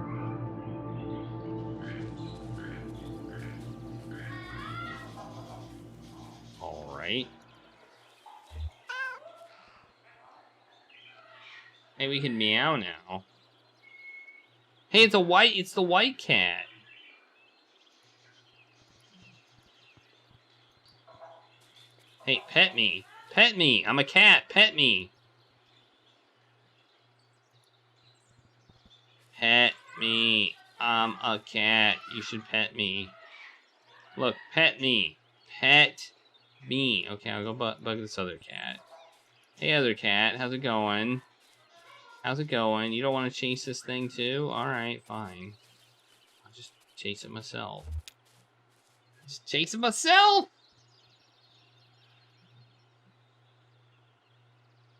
All right. Hey, we can meow now. Hey, it's the white cat. Hey, pet me. Pet me. I'm a cat. Pet me. me. I'm a cat. You should pet me. Look, pet me. Pet me. Okay, I'll go bug this other cat. Hey, other cat. How's it going? How's it going? You don't want to chase this thing too? Alright, fine. I'll just chase it myself. Just chase it myself!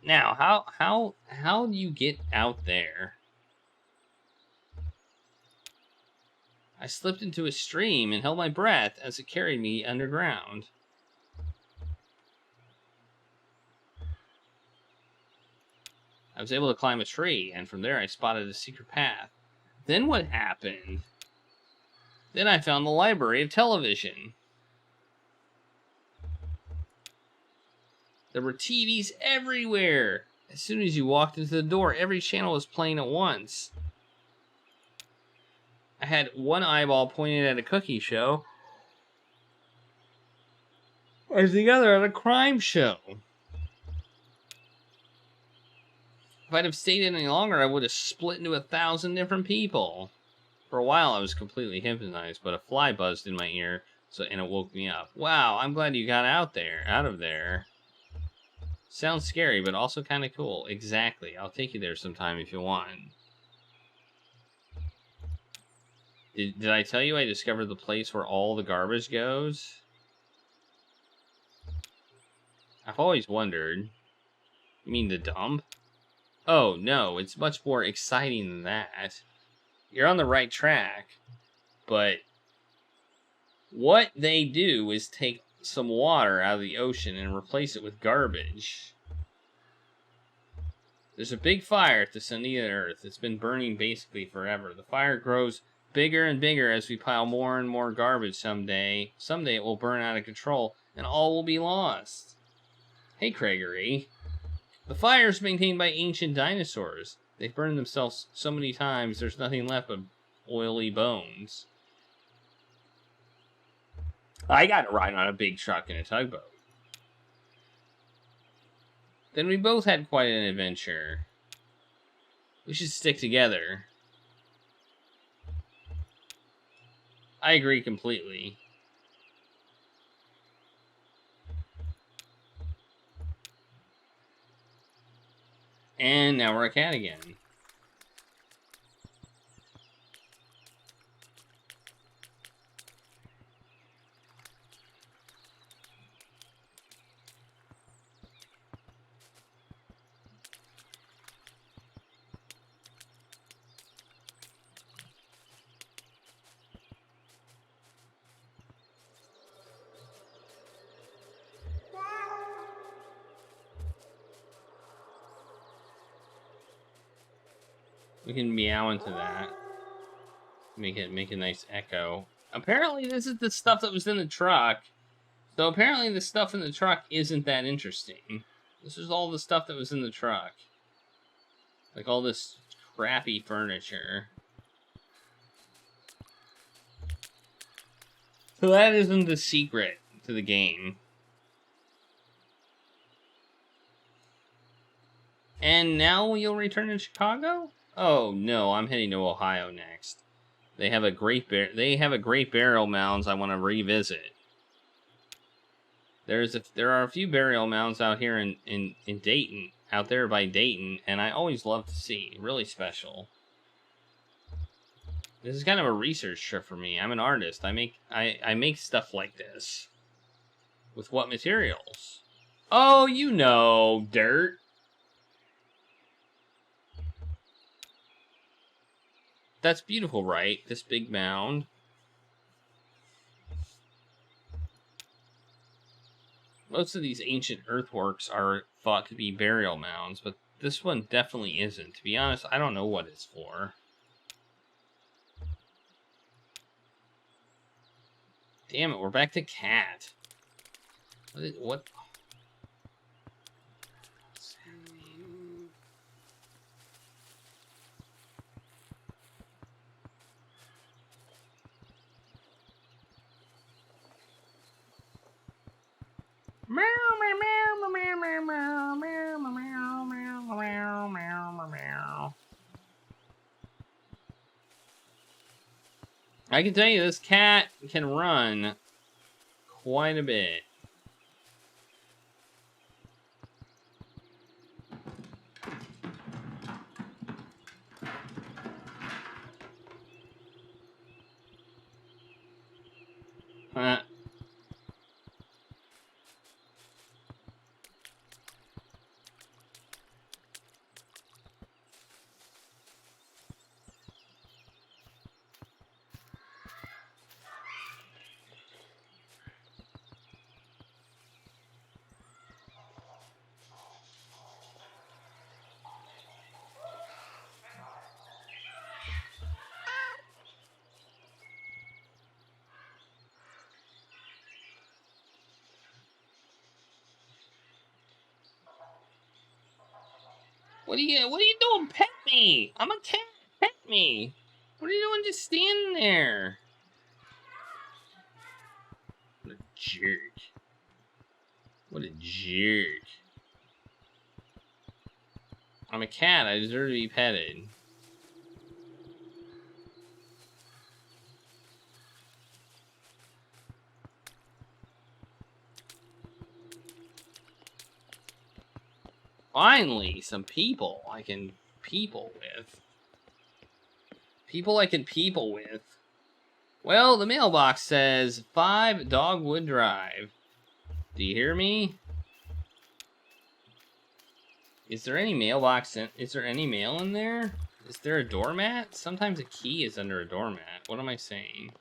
Now, how do you get out there? I slipped into a stream and held my breath as it carried me underground. I was able to climb a tree, and from there I spotted a secret path. Then what happened? Then I found the library of television. There were TVs everywhere. As soon as you walked into the door, every channel was playing at once. I had one eyeball pointed at a cookie show, and the other at a crime show. If I'd have stayed in any longer, I would have split into 1,000 different people. For a while, I was completely hypnotized, but a fly buzzed in my ear, and it woke me up. Wow, I'm glad you got out of there. Sounds scary, but also kind of cool. Exactly. I'll take you there sometime if you want. Did I tell you I discovered the place where all the garbage goes? I've always wondered. You mean the dump? Oh, no, it's much more exciting than that. You're on the right track, but what they do is take some water out of the ocean and replace it with garbage. There's a big fire at the center of the Earth. It's been burning basically forever. The fire grows bigger and bigger as we pile more and more garbage someday. Someday it will burn out of control, and all will be lost. Hey, Craigery. The fire is maintained by ancient dinosaurs. They've burned themselves so many times, there's nothing left but oily bones. I got to ride on a big truck in a tugboat. Then we both had quite an adventure. We should stick together. I agree completely. And now we're a cat again. We can meow into that. Make a nice echo. Apparently this is the stuff that was in the truck. So apparently the stuff in the truck isn't that interesting. This is all the stuff that was in the truck. Like all this crappy furniture. So that isn't the secret to the game. And now you'll return to Chicago? Oh no, I'm heading to Ohio next. They have a great burial mounds I want to revisit. There are a few burial mounds out here in Dayton, out there by Dayton, and I always love to see. Really special. This is kind of a research trip for me. I'm an artist. I make stuff like this. With what materials? Oh, you know, dirt. That's beautiful, right? This big mound. Most of these ancient earthworks are thought to be burial mounds, but this one definitely isn't. To be honest, I don't know what it's for. Damn it, we're back to cat. What? I can tell you this cat can run quite a bit. Huh. What are you doing? Pet me! I'm a cat. Pet me! What are you doing just standing there? What a jerk. What a jerk. I'm a cat. I deserve to be petted. Finally, some people I can people with. People I can people with. Well, the mailbox says 5 Dogwood Drive. Do you hear me? Is there any mailbox in? Is there any mail in there? Is there a doormat? Sometimes a key is under a doormat. What am I saying?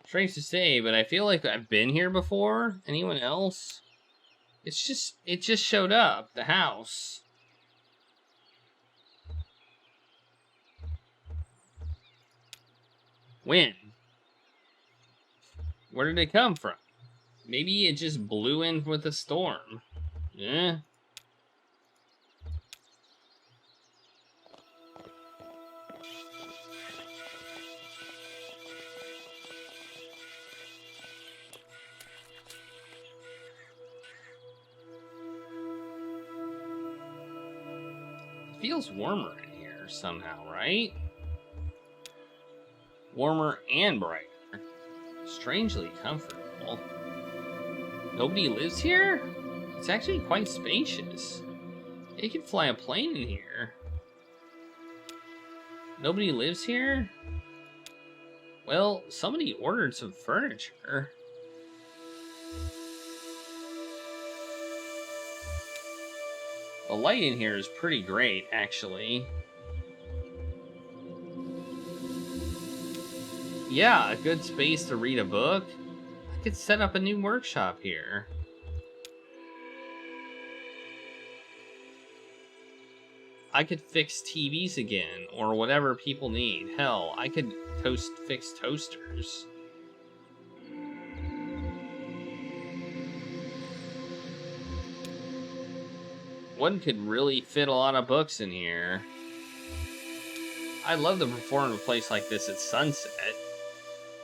Strange to say, but I feel like I've been here before. Anyone else? It just showed up. The house. When? Where did it come from? Maybe it just blew in with a storm. Yeah. It feels warmer in here somehow, right? Warmer and brighter. Strangely comfortable. Nobody lives here? It's actually quite spacious. You could fly a plane in here. Nobody lives here? Well, somebody ordered some furniture. The light in here is pretty great, actually. Yeah, a good space to read a book. I could set up a new workshop here. I could fix TVs again, or whatever people need. Hell, I could fix toasters. One could really fit a lot of books in here. I'd love to perform in a place like this at sunset.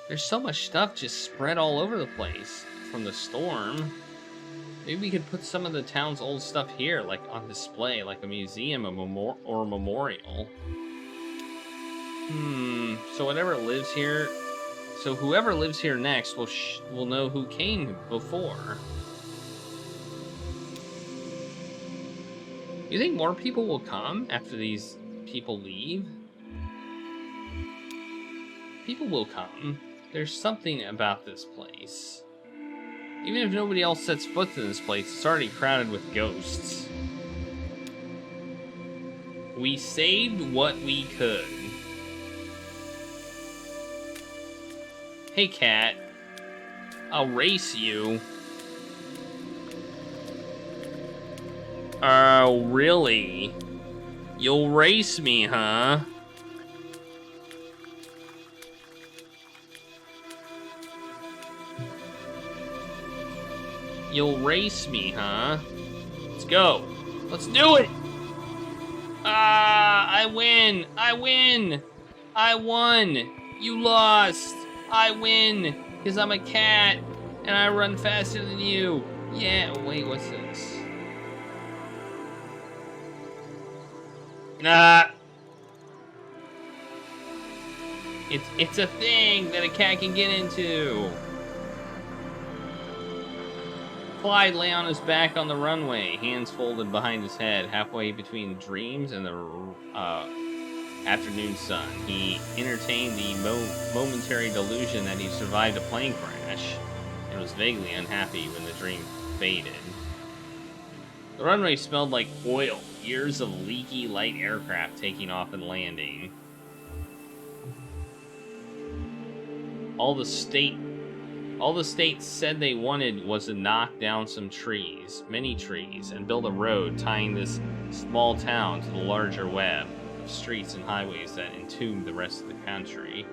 There's so much stuff just spread all over the place from the storm. Maybe we could put some of the town's old stuff here, like on display, like a museum or a memorial. So whoever lives here next will know who came before. You think more people will come after these people leave? People will come. There's something about this place. Even if nobody else sets foot in this place, it's already crowded with ghosts. We saved what we could. Hey, cat. I'll race you. Oh, really? You'll race me, huh? You'll race me, huh? Let's go. Let's do it! Ah, I win! I win! I won! You lost! I win! Because I'm a cat, and I run faster than you. Yeah, wait, what's this? Nah. It's a thing that a cat can get into. Clyde lay on his back on the runway, hands folded behind his head, halfway between dreams and the afternoon sun. He entertained the momentary delusion that he survived a plane crash and was vaguely unhappy when the dream faded. The runway smelled like oil, years of leaky light aircraft taking off and landing. All the state said they wanted was to knock down some trees, many trees, and build a road tying this small town to the larger web of streets and highways that entombed the rest of the country.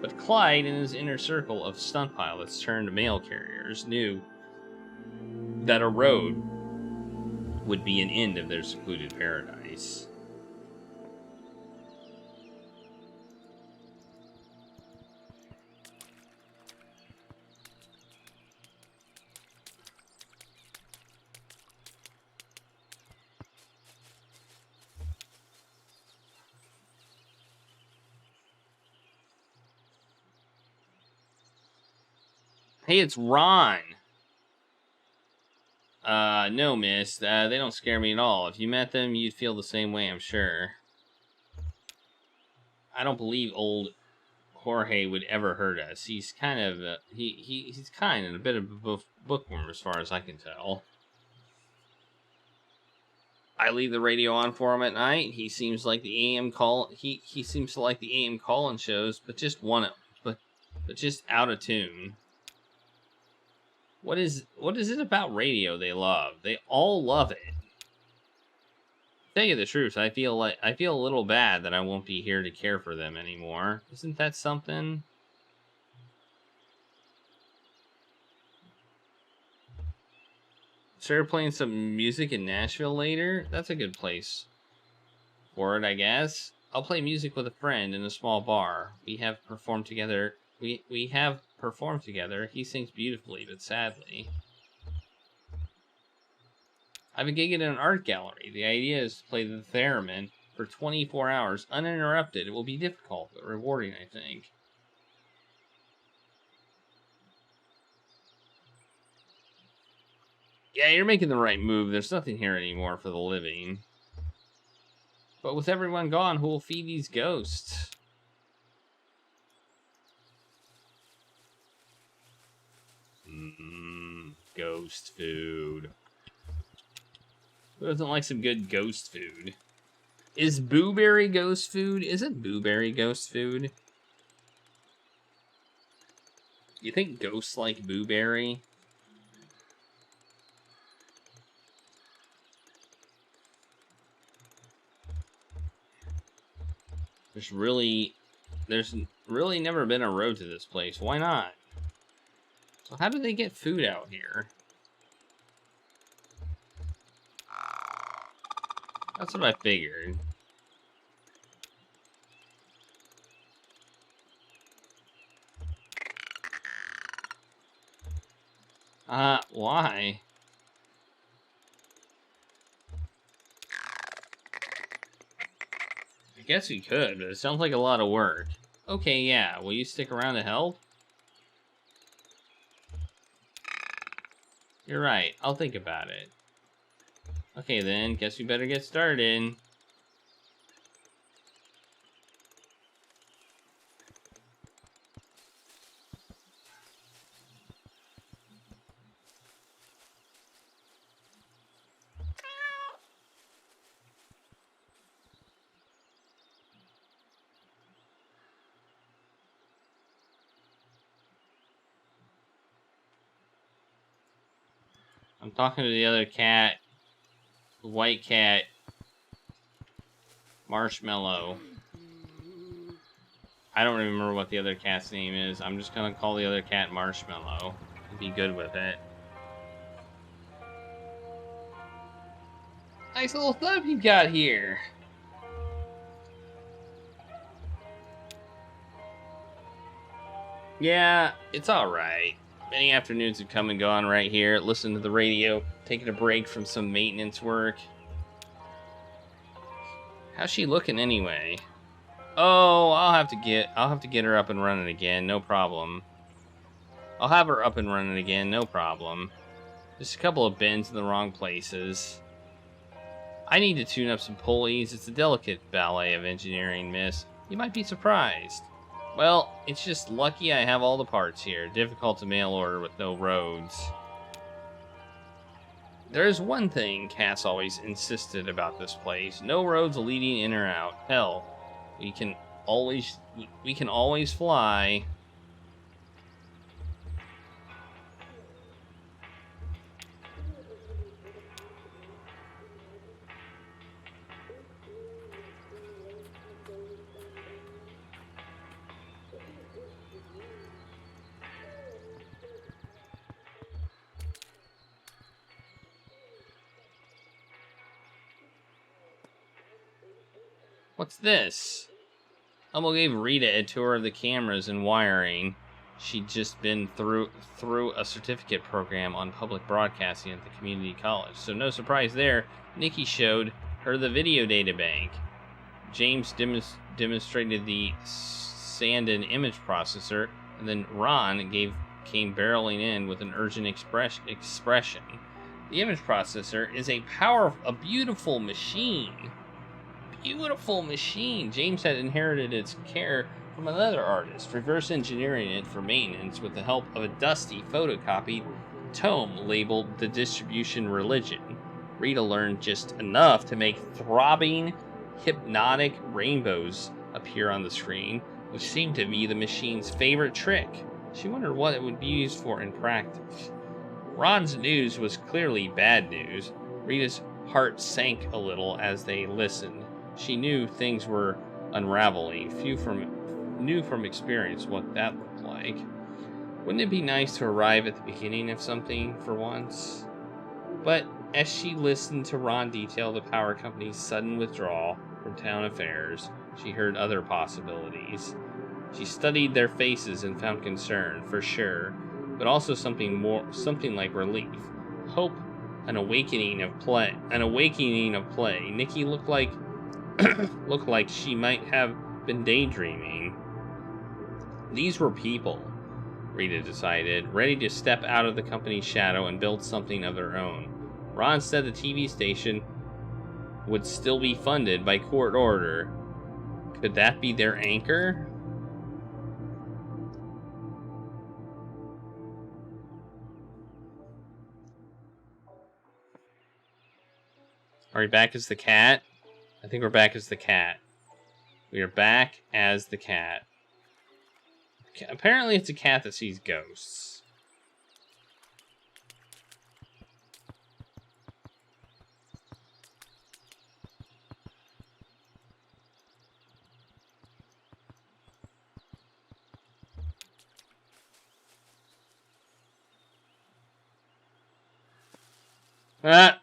But Clyde and his inner circle of stunt pilots turned mail carriers knew that a road would be an end of their secluded paradise. Hey, it's Ron. No, miss. They don't scare me at all. If you met them, you'd feel the same way, I'm sure. I don't believe old Jorge would ever hurt us. He's kind of, he's kind and a bit of a bookworm as far as I can tell. I leave the radio on for him at night. He seems like the AM call. He seems to like the AM call-in shows, but just but just out of tune. What is it about radio they love? They all love it. To tell you the truth, I feel a little bad that I won't be here to care for them anymore. Isn't that something? Start playing some music in Nashville later? That's a good place for it, I guess. I'll play music with a friend in a small bar. We have performed together. We have performed together. He sings beautifully, but sadly. I have a gig at an art gallery. The idea is to play the theremin for 24 hours uninterrupted. It will be difficult, but rewarding, I think. Yeah, you're making the right move. There's nothing here anymore for the living. But with everyone gone, who will feed these ghosts? Ghost food. Who doesn't like some good ghost food? Is blueberry ghost food? Isn't blueberry ghost food? You think ghosts like blueberry? There's really never been a road to this place. Why not? So how do they get food out here? That's what I figured. Why? I guess we could, but it sounds like a lot of work. Okay, yeah. Will you stick around to help? You're right. I'll think about it. Okay, then. Guess we better get started. I'm talking to the other cat. The white cat. Marshmallow. I don't remember what the other cat's name is. I'm just gonna call the other cat Marshmallow. And be good with it. Nice little thumb you got here. Yeah, it's alright. Many afternoons have come and gone right here. Listen to the radio, taking a break from some maintenance work. How's she looking anyway? Oh, I'll have to get her up and running again, no problem. I'll have her up and running again, no problem. Just a couple of bends in the wrong places. I need to tune up some pulleys. It's a delicate ballet of engineering, miss. You might be surprised. Well, it's just lucky I have all the parts here. Difficult to mail order with no roads. There's one thing Cass always insisted about this place. No roads leading in or out. Hell, we can always fly. What's this? Elmo gave Rita a tour of the cameras and wiring. She'd just been through a certificate program on public broadcasting at the community college, so no surprise there. Nikki showed her the video data bank. James demonstrated the sand and image processor, and then Ron came barreling in with an urgent expression. The image processor is a beautiful machine. Beautiful machine. James had inherited its care from another artist, reverse engineering it for maintenance with the help of a dusty photocopied tome labeled The Distribution Religion. Rita learned just enough to make throbbing, hypnotic rainbows appear on the screen, which seemed to be the machine's favorite trick. She wondered what it would be used for in practice. Ron's news was clearly bad news. Rita's heart sank a little as they listened. She knew things were unraveling. Few knew from experience what that looked like. Wouldn't it be nice to arrive at the beginning of something for once? But as she listened to Ron detail the power company's sudden withdrawal from town affairs, she heard other possibilities. She studied their faces and found concern, for sure, but also something like relief, hope, an awakening of play. Nikki looked like she might have been daydreaming. These were people, Rita decided, ready to step out of the company's shadow and build something of their own. Ron said the TV station would still be funded by court order. Could that be their anchor? Are we back as the cat? I think we're back as the cat. We are back as the cat. Apparently it's a cat that sees ghosts. Ah!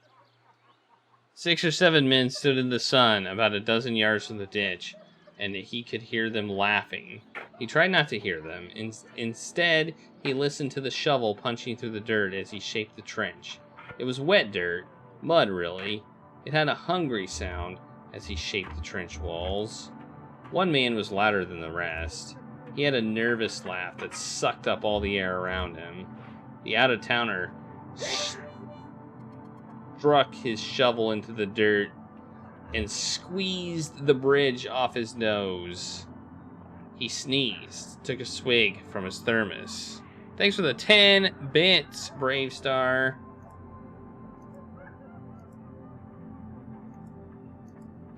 6 or 7 men stood in the sun about a dozen yards from the ditch, and he could hear them laughing. He tried not to hear them. Instead, he listened to the shovel punching through the dirt as he shaped the trench. It was wet dirt, mud really. It had a hungry sound as he shaped the trench walls. One man was louder than the rest. He had a nervous laugh that sucked up all the air around him. The out-of-towner struck his shovel into the dirt and squeezed the bridge off his nose. He sneezed, took a swig from his thermos. Thanks for the 10 bits, Brave Star.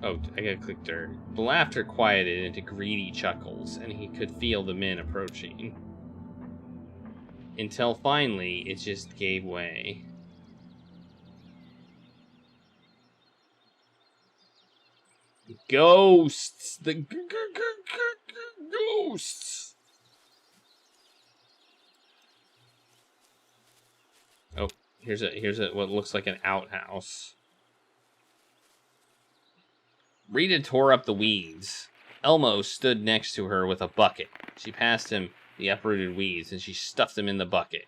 Oh, I gotta click dirt. The laughter quieted into greedy chuckles, and he could feel the men approaching. Until finally, it just gave way. Ghosts! The ghosts! Oh, here's a what looks like an outhouse. Rita tore up the weeds. Elmo stood next to her with a bucket. She passed him the uprooted weeds, and she stuffed them in the bucket.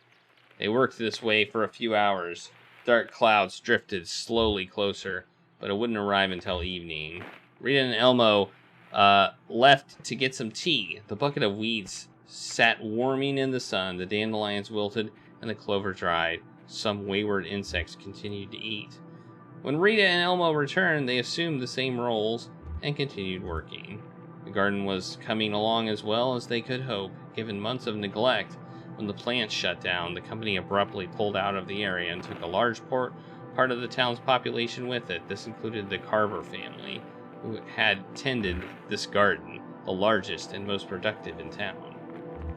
They worked this way for a few hours. Dark clouds drifted slowly closer, but it wouldn't arrive until evening. Rita and Elmo left to get some tea. The bucket of weeds sat warming in the sun. The dandelions wilted and the clover dried. Some wayward insects continued to eat. When Rita and Elmo returned, they assumed the same roles and continued working. The garden was coming along as well as they could hope. Given months of neglect, when the plants shut down, the company abruptly pulled out of the area and took a large part of the town's population with it. This included the Carver family, who had tended this garden, the largest and most productive in town,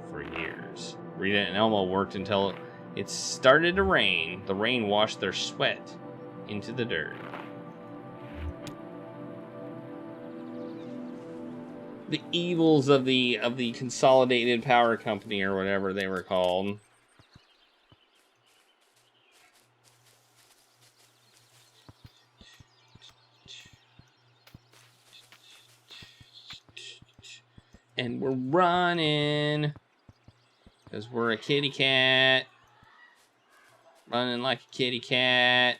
for years. Rita and Elmo worked until it started to rain. The rain washed their sweat into the dirt. The evils of the Consolidated Power Company, or whatever they were called. And we're running, because we're a kitty cat. Running like a kitty cat.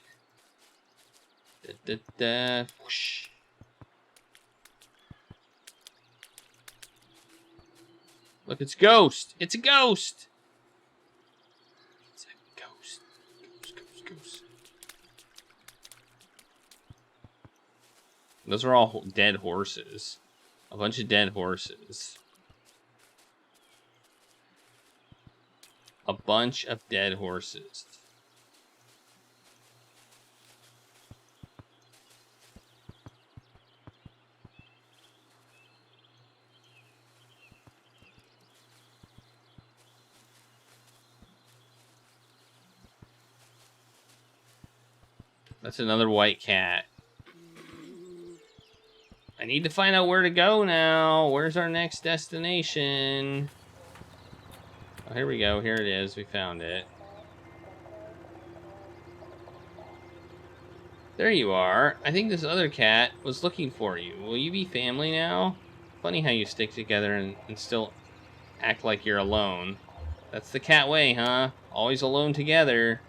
Da, da, da. Whoosh. Look, it's Ghost. It's a ghost. It's a ghost. Ghost. Those are all dead horses. A bunch of dead horses. A bunch of dead horses. That's another white cat. I need to find out where to go now. Where's our next destination? Oh, here we go. Here it is. We found it. There you are. I think this other cat was looking for you. Will you be family now? Funny how you stick together and still act like you're alone. That's the cat way, huh? Always alone together.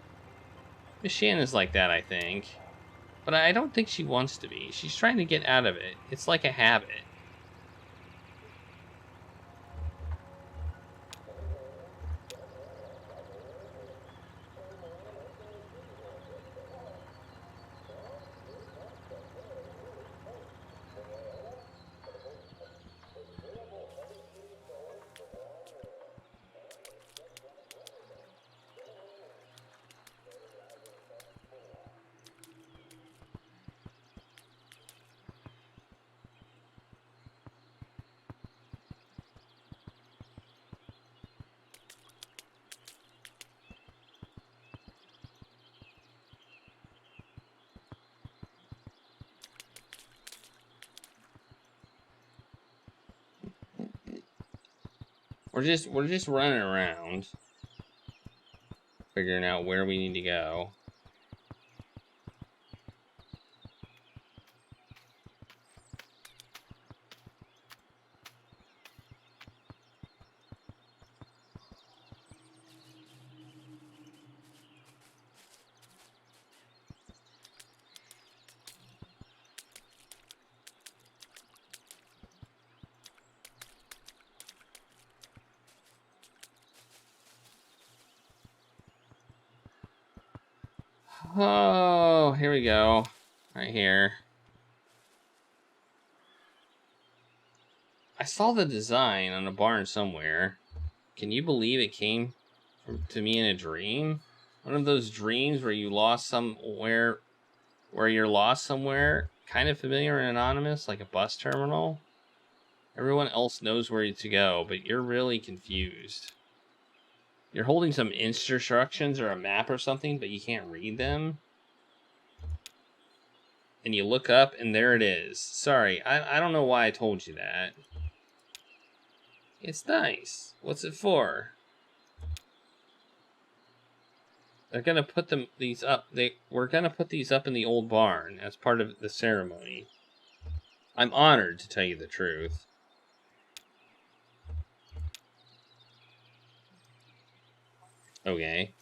Miss Shanna's like that, I think. But I don't think she wants to be. She's trying to get out of it. It's like a habit. We're just running around, figuring out where we need to go. Oh, here we go. Right here. I saw the design on a barn somewhere. Can you believe it came to me in a dream? One of those dreams where you lost somewhere, where you're lost somewhere, kind of familiar and anonymous, like a bus terminal. Everyone else knows where to go, but you're really confused. You're holding some instructions or a map or something, but you can't read them. And you look up, and there it is. Sorry, I don't know why I told you that. It's nice. What's it for? They're gonna put these up. We're gonna put these up in the old barn as part of the ceremony. I'm honored, to tell you the truth. Okay.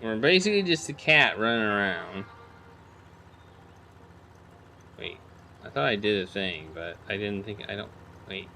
We're basically just a cat running around. Wait, I thought I did a thing, but I didn't think, I don't, wait.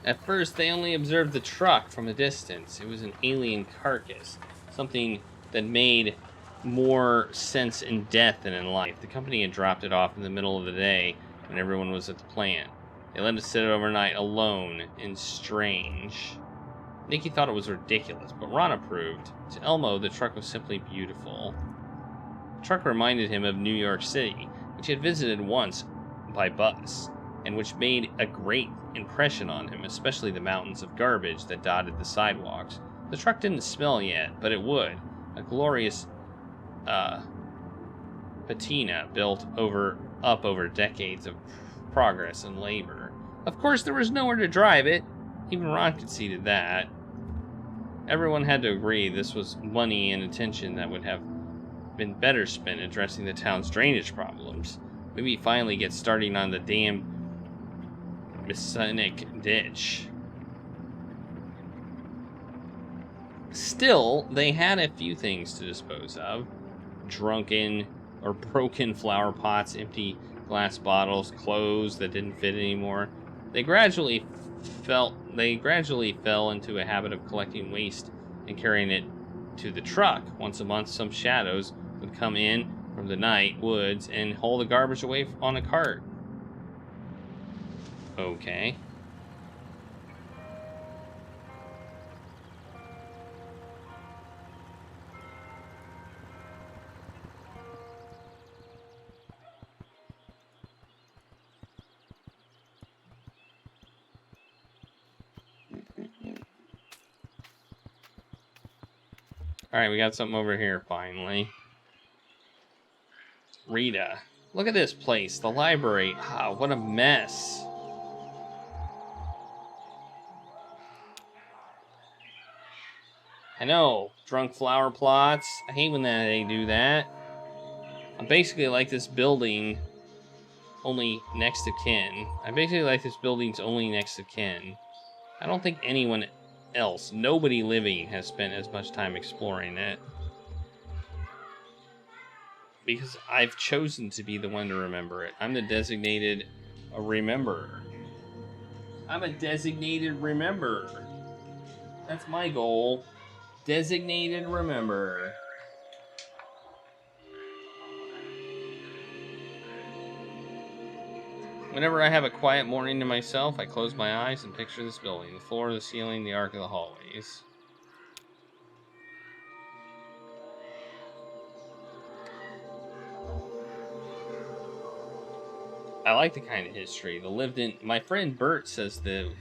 At first, they only observed the truck from a distance. It was an alien carcass, something that made more sense in death than in life. The company had dropped it off in the middle of the day when everyone was at the plant. They let it sit overnight alone and strange. Nikki thought it was ridiculous, but Ron approved. To Elmo, the truck was simply beautiful. The truck reminded him of New York City, which he had visited once by bus, and which made a great impression on him, especially the mountains of garbage that dotted the sidewalks. The truck didn't smell yet, but it would. A glorious patina built up over decades of progress and labor. Of course, there was nowhere to drive it. Even Ron conceded that. Everyone had to agree this was money and attention that would have been better spent addressing the town's drainage problems. Maybe finally get starting on the damn Messianic ditch. Still, they had a few things to dispose of. Drunken or broken flower pots, empty glass bottles, clothes that didn't fit anymore. They gradually fell into a habit of collecting waste and carrying it to the truck. Once a month, some shadows would come in from the night woods and haul the garbage away on a cart. Okay. Alright, we got something over here, finally. Rita. Look at this place, the library. Ah, what a mess. I know, drunk flower plots. I hate when they do that. I'm basically like this building, only next to kin. I basically like this building's only next to kin. I don't think anyone else, nobody living, has spent as much time exploring it. Because I've chosen to be the one to remember it. I'm the designated rememberer. I'm a designated rememberer. That's my goal. Designated rememberer. Whenever I have a quiet morning to myself, I close my eyes and picture this building. The floor, the ceiling, the arc of the hallways. I like the kind of history. The lived in. My friend Bert says the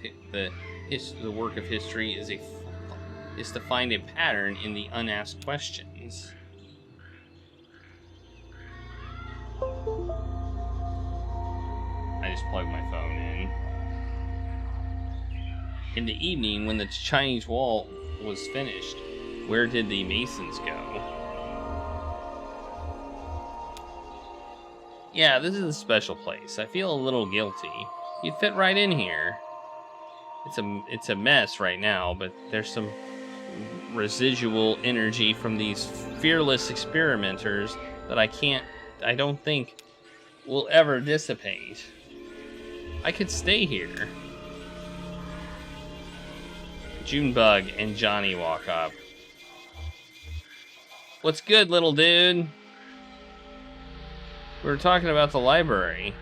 work of history is to find a pattern in the unasked questions. I just plugged my phone in. In the evening, when the Chinese wall was finished, where did the masons go? Yeah, this is a special place. I feel a little guilty. You'd fit right in here. It's a mess right now, but there's some residual energy from these fearless experimenters that I don't think will ever dissipate. I could stay here. Junebug and Johnny walk up. What's good, little dude? We were talking about the library.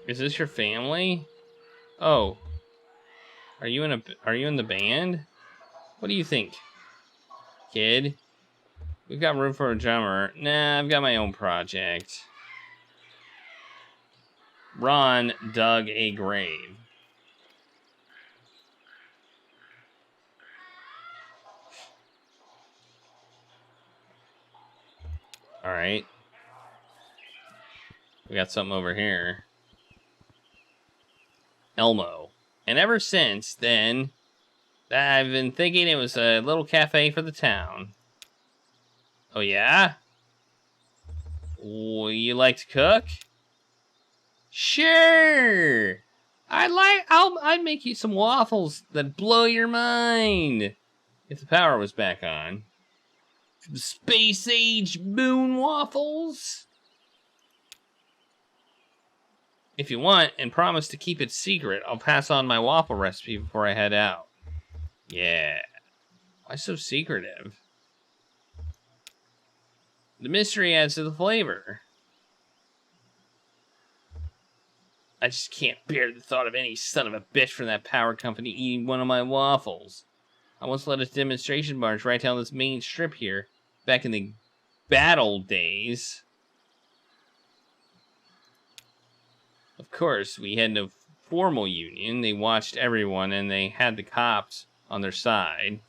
Is this your family? Oh. Are you in the band? What do you think, kid? We've got room for a drummer. Nah, I've got my own project. Ron dug a grave. Alright. We got something over here. Elmo. And ever since then, I've been thinking it was a little cafe for the town. Oh, yeah? You like to cook? Sure! I'd make you some waffles that blow your mind. If the power was back on. Some space age moon waffles? If you want, and promise to keep it secret, I'll pass on my waffle recipe before I head out. Yeah. Why so secretive? The mystery adds to the flavor. I just can't bear the thought of any son of a bitch from that power company eating one of my waffles. I once led a demonstration march right down this main strip here, back in the battle days. Of course, we had no formal union. They watched everyone, and they had the cops on their side.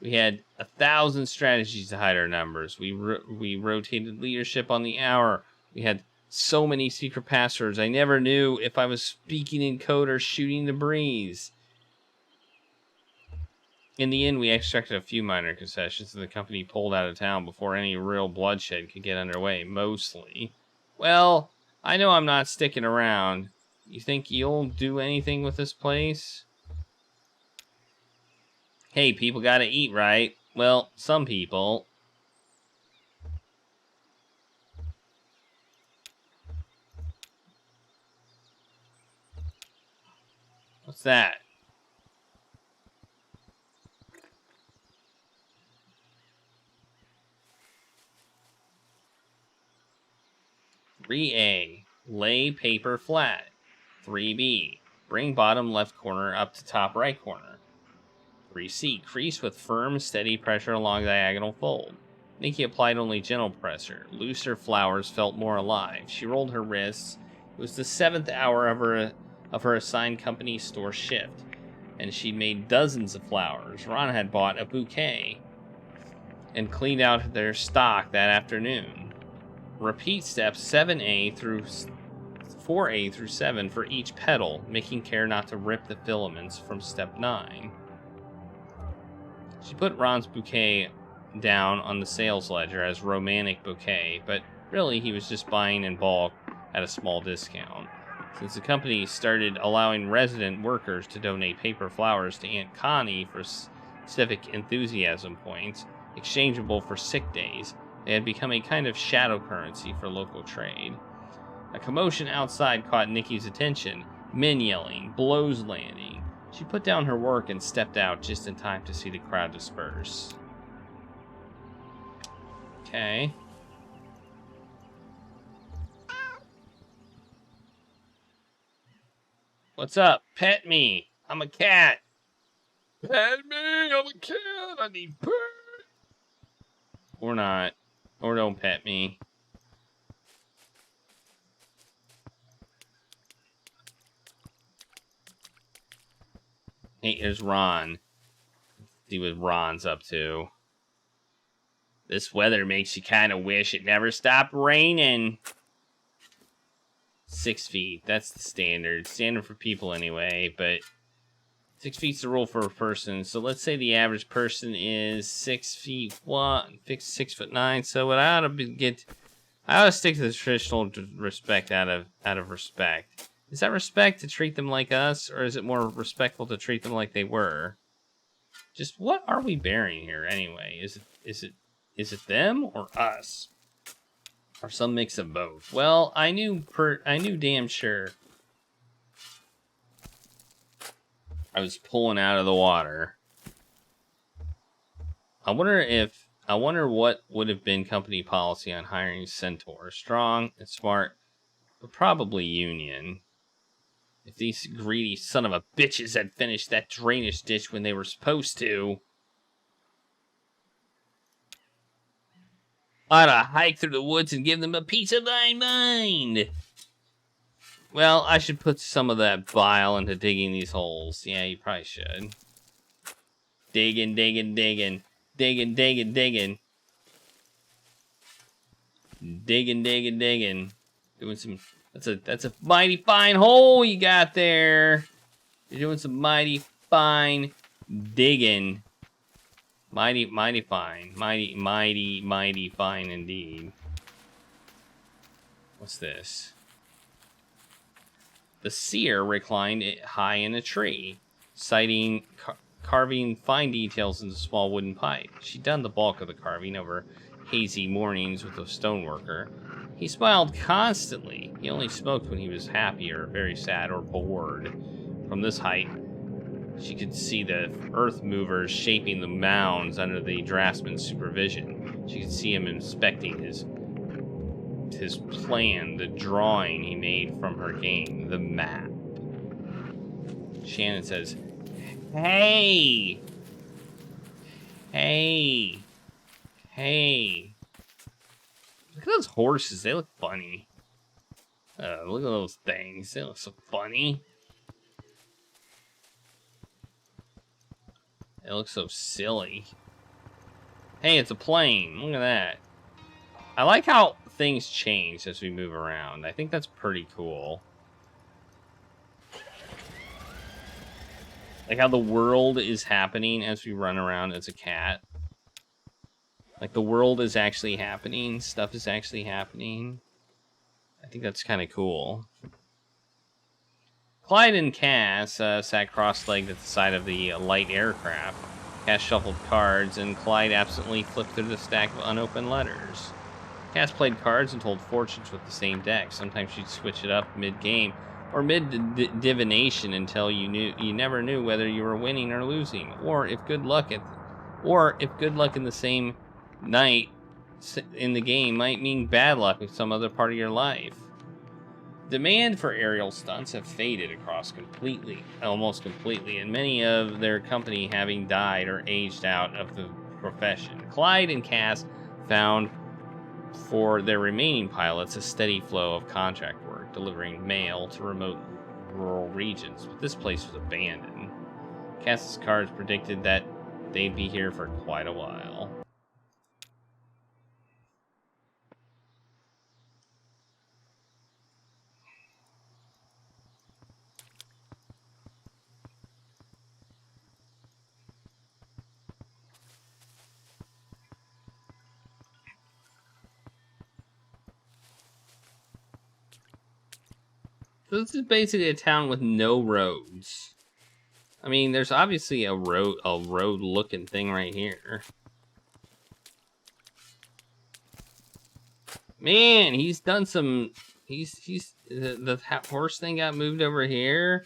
We had 1,000 strategies to hide our numbers. We rotated leadership on the hour. We had so many secret passwords. I never knew if I was speaking in code or shooting the breeze. In the end, we extracted a few minor concessions, and the company pulled out of town before any real bloodshed could get underway, mostly. Well, I know I'm not sticking around. You think you'll do anything with this place? Hey, people gotta eat, right? Well, some people. What's that? "3A. Lay paper flat. 3B. Bring bottom left corner up to top right corner. 3C. Crease with firm, steady pressure along diagonal fold." Nikki applied only gentle pressure. Looser flowers felt more alive. She rolled her wrists. It was the 7th hour of her assigned company store shift, and she'd made dozens of flowers. Ron had bought a bouquet and cleaned out their stock that afternoon. Repeat steps 7A through 4A through 7 for each petal, making care not to rip the filaments from step 9. She put Ron's bouquet down on the sales ledger as romantic bouquet, but really he was just buying in bulk at a small discount. Since the company started allowing resident workers to donate paper flowers to Aunt Connie for civic enthusiasm points, exchangeable for sick days, they had become a kind of shadow currency for local trade. A commotion outside caught Nikki's attention. Men yelling, blows landing. She put down her work and stepped out just in time to see the crowd disperse. Okay. What's up? Pet me. I'm a cat. Pet me. I'm a cat. I need pet. Or not. Or don't pet me. Hey, here's Ron. See what Ron's up to. This weather makes you kind of wish it never stopped raining. 6 feet. That's the standard. Standard for people anyway, but 6 feet's the rule for a person. So let's say the average person is 6 feet 6'9". So what I ought to stick to the traditional respect out of respect. Is that respect to treat them like us, or is it more respectful to treat them like they were? Just what are we bearing here anyway? Is it them or us? Or some mix of both? Well, I knew damn sure I was pulling out of the water. I wonder what would have been company policy on hiring Centaur. Strong and smart, but probably union. If these greedy son of a bitches had finished that drainage ditch when they were supposed to, I'd have hiked through the woods and give them a piece of my mind. Well, I should put some of that bile into digging these holes. Yeah, you probably should. Digging. Digging. Doing some... That's a mighty fine hole you got there. You're doing some mighty fine digging. Mighty, mighty fine. Mighty, mighty, mighty fine indeed. What's this? The seer reclined high in a tree, carving fine details into small wooden pipe. She'd done the bulk of the carving over hazy mornings with a stoneworker. He smiled constantly. He only smoked when he was happy or very sad or bored. From this height, she could see the earth movers shaping the mounds under the draftsman's supervision. She could see him inspecting his plan, the drawing he made from her game, the map. Shannon says, Hey! Hey! Hey! Look at those horses, they look funny. Look at those things, they look so funny. They look so silly. Hey, it's a plane, look at that. I like how things change as we move around. I think that's pretty cool. Like how the world is happening as we run around as a cat. Like the world is actually happening. Stuff is actually happening. I think that's kind of cool. Clyde and Cass sat cross-legged at the side of the light aircraft. Cass shuffled cards, and Clyde absently flipped through the stack of unopened letters. Cass played cards and told fortunes with the same deck. Sometimes she'd switch it up mid-game or mid-divination until you never knew whether you were winning or losing, or if good luck in the same night in the game might mean bad luck in some other part of your life. Demand for aerial stunts have faded almost completely, and many of their company having died or aged out of the profession. Clyde and Cass found for their remaining pilots a steady flow of contract work, delivering mail to remote rural regions, but this place was abandoned. Cass's cards predicted that they'd be here for quite a while. So this is basically a town with no roads. I mean, there's obviously a road-looking thing right here. Man, he's done some. The horse thing got moved over here,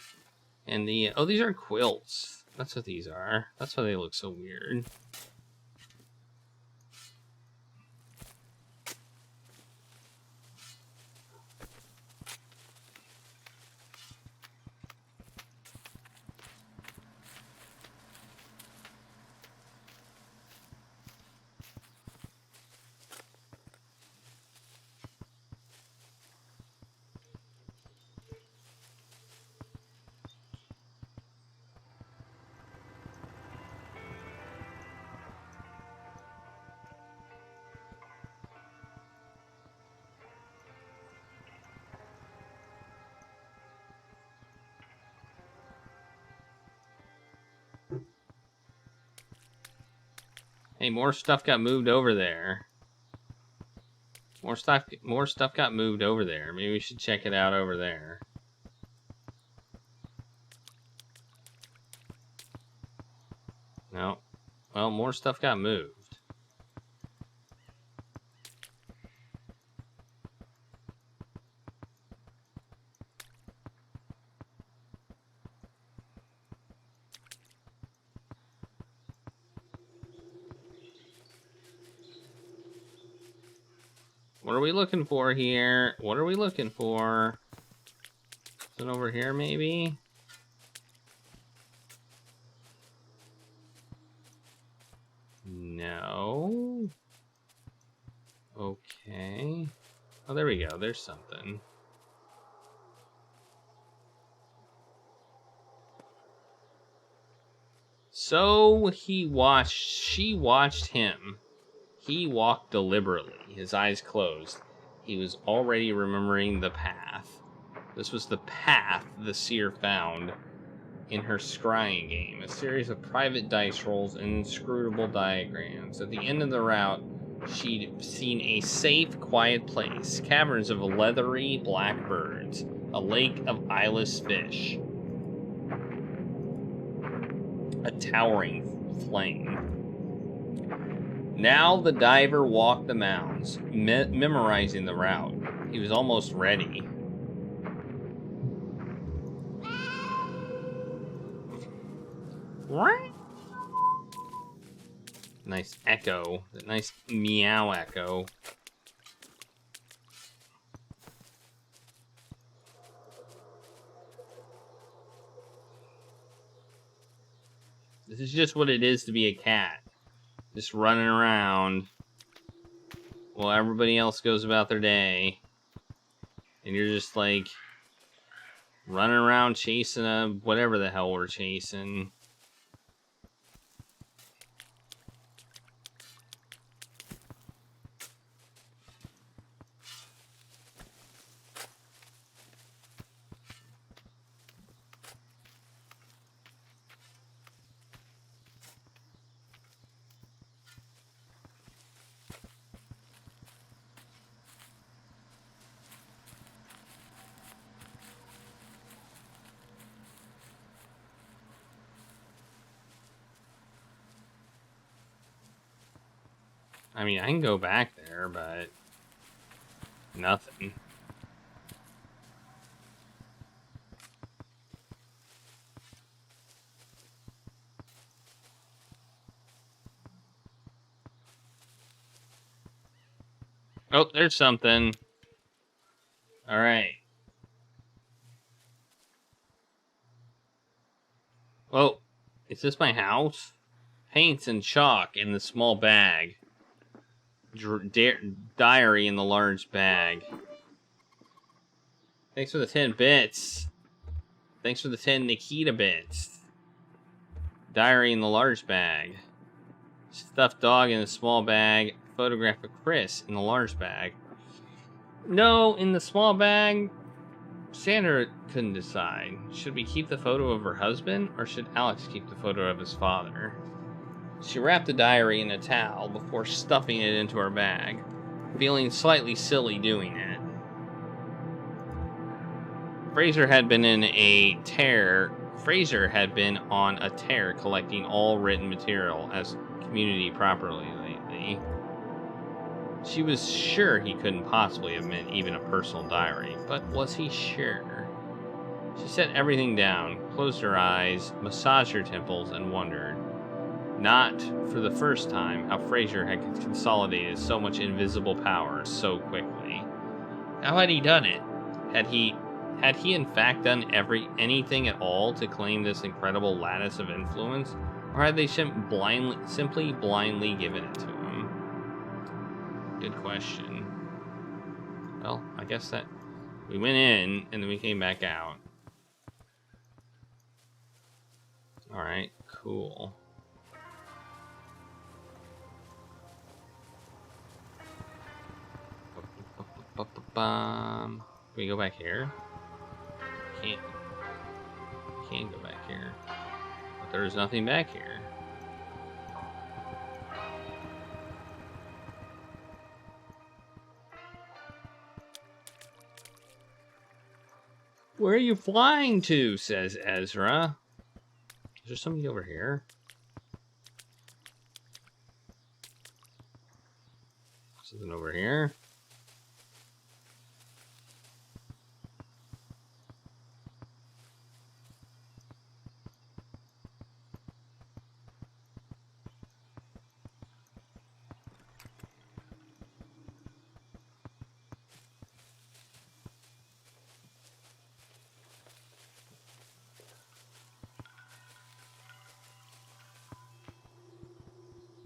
and these are quilts. That's what these are. That's why they look so weird. Hey, more stuff got moved over there. More stuff got moved over there. Maybe we should check it out over there. No. Well, more stuff got moved. What are we looking for here? What are we looking for? Is it over here, maybe? No. Okay. Oh, there we go. There's something. So she watched him. He walked deliberately, his eyes closed. He was already remembering the path. This was the path the seer found in her scrying game, a series of private dice rolls and inscrutable diagrams. At the end of the route, she'd seen a safe, quiet place, caverns of leathery black birds, a lake of eyeless fish, a towering flame. Now the diver walked the mounds, memorizing the route. He was almost ready. Nice echo. That nice meow echo. This is just what it is to be a cat. Just running around while everybody else goes about their day. And you're just like running around chasing a whatever the hell we're chasing. I mean, I can go back there, but nothing. Oh, there's something. All right. Oh, is this my house? Paints and chalk in the small bag. Diary in the large bag. Thanks for the 10 bits. Thanks for the 10 Nikita bits. Diary in the large bag. Stuffed dog in the small bag. Photograph of Chris in the large bag. No, in the small bag, Sandra couldn't decide. Should we keep the photo of her husband, or should Alex keep the photo of his father? She wrapped the diary in a towel before stuffing it into her bag, feeling slightly silly doing it. Fraser had been on a tear collecting all written material as community property lately. She was sure he couldn't possibly have meant even a personal diary, but was he sure? She set everything down, closed her eyes, massaged her temples, and wondered, not for the first time, how Fraser had consolidated so much invisible power so quickly. How had he done it? Had he in fact done anything at all to claim this incredible lattice of influence, or had they simply blindly given it to him? Good question. Well, I guess that we went in and then we came back out. All right, cool. Can we go back here? Can't go back here. But there's nothing back here. Where are you flying to? Says Ezra. Is there somebody over here? Something over here?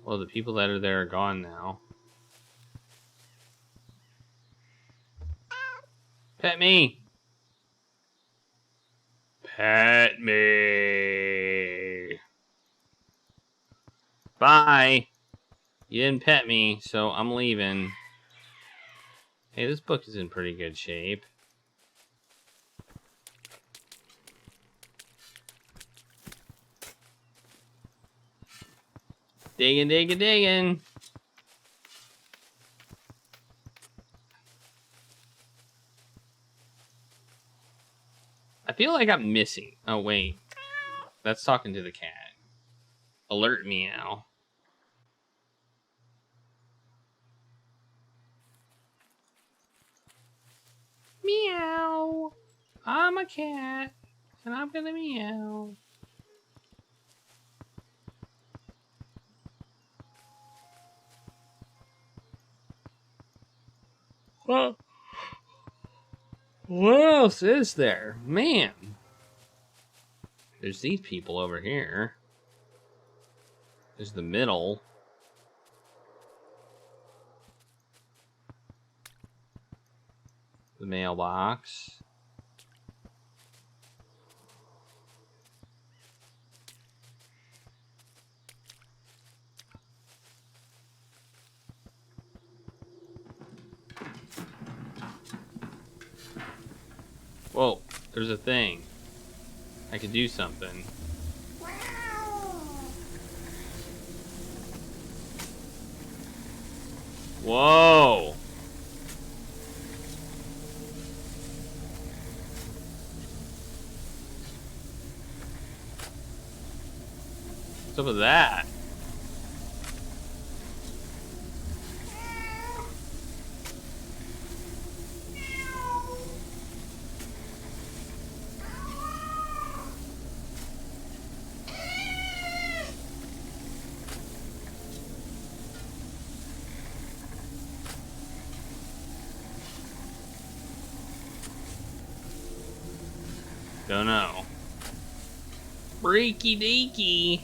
Well, the people that are there are gone now. Pet me! Pet me! Bye! You didn't pet me, so I'm leaving. Hey, this book is in pretty good shape. Digging, digging, digging. I feel like I'm missing. Oh, wait. That's talking to the cat. Alert meow. Meow. I'm a cat, and I'm gonna meow. Well, what else is there? Man. There's these people over here. There's the middle. The mailbox. Whoa, there's a thing. I could do something. Whoa! What's up with that? Don't know. Freaky deaky.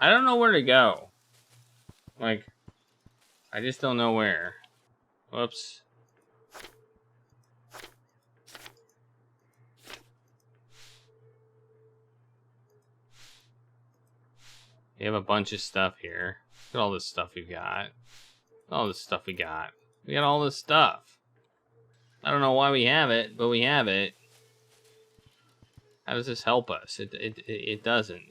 I don't know where to go. Like, I just don't know where. Whoops. We have a bunch of stuff here. Look at all this stuff we've got. All this stuff we got. We got all this stuff. I don't know why we have it, but we have it. How does this help us? It doesn't.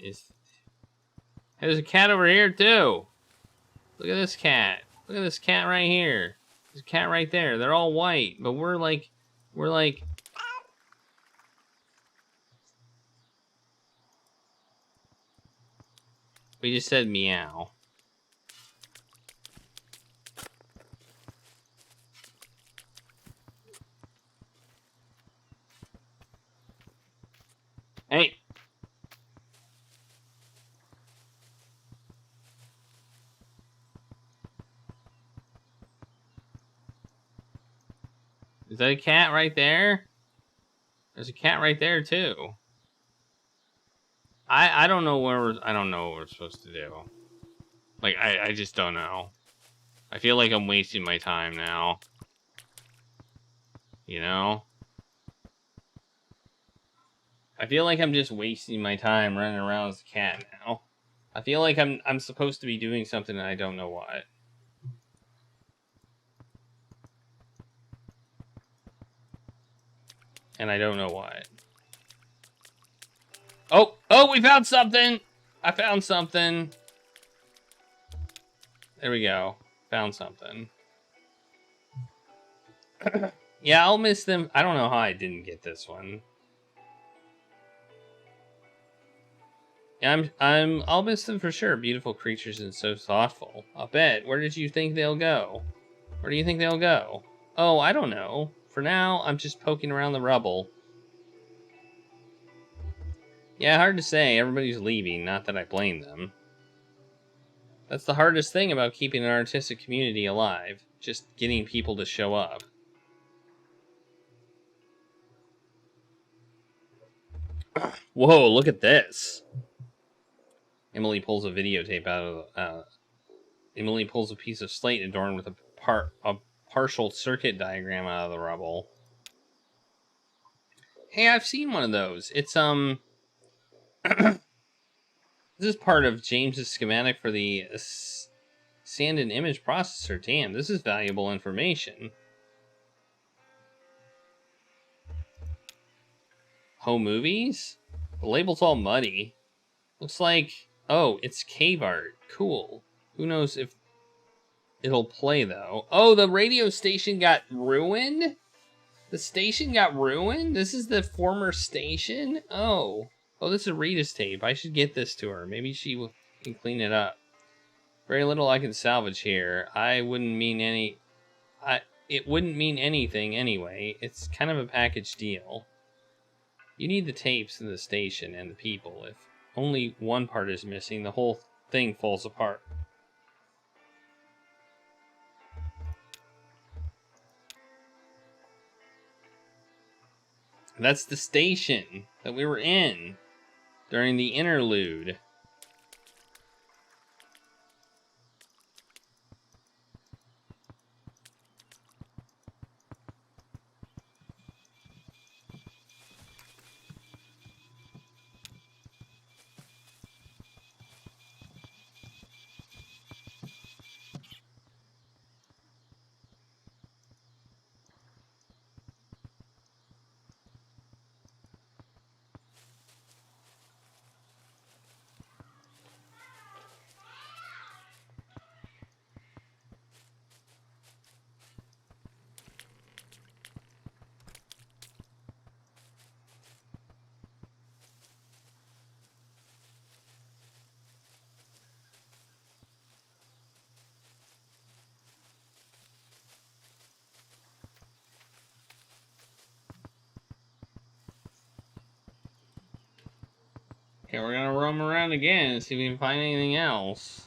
There's a cat over here too. Look at this cat. Look at this cat right here. There's a cat right there. They're all white, but we're like. We just said meow. Hey. Is that a cat right there? There's a cat right there too. I don't know I don't know what we're supposed to do. Like I just don't know. I feel like I'm wasting my time now. You know? I feel like I'm just wasting my time running around as a cat now. I feel like I'm supposed to be doing something and I don't know what. And I don't know what. Oh, we found something! I found something. There we go. Found something. Yeah, I'll miss them. I don't know how I didn't get this one. I'll miss them for sure. Beautiful creatures and so thoughtful. I'll bet. Where did you think they'll go? Where do you think they'll go? Oh, I don't know. For now, I'm just poking around the rubble. Yeah, hard to say. Everybody's leaving. Not that I blame them. That's the hardest thing about keeping an artistic community alive. Just getting people to show up. Whoa, look at this. Emily pulls a videotape out of Emily pulls a piece of slate adorned with a partial circuit diagram out of the rubble. Hey, I've seen one of those. It's this is part of James's schematic for the Sand and image processor. Damn, this is valuable information. Home movies? The label's all muddy. Looks like... Oh, it's cave art. Cool. Who knows if it'll play, though. Oh, the radio station got ruined? The station got ruined? This is the former station? Oh. Oh, this is Rita's tape. I should get this to her. Maybe she can clean it up. Very little I can salvage here. It wouldn't mean anything anyway. It's kind of a package deal. You need the tapes and the station and the people. If only one part is missing, the whole thing falls apart. That's the station that we were in during the interlude. Okay, we're gonna roam around again and see if we can find anything else.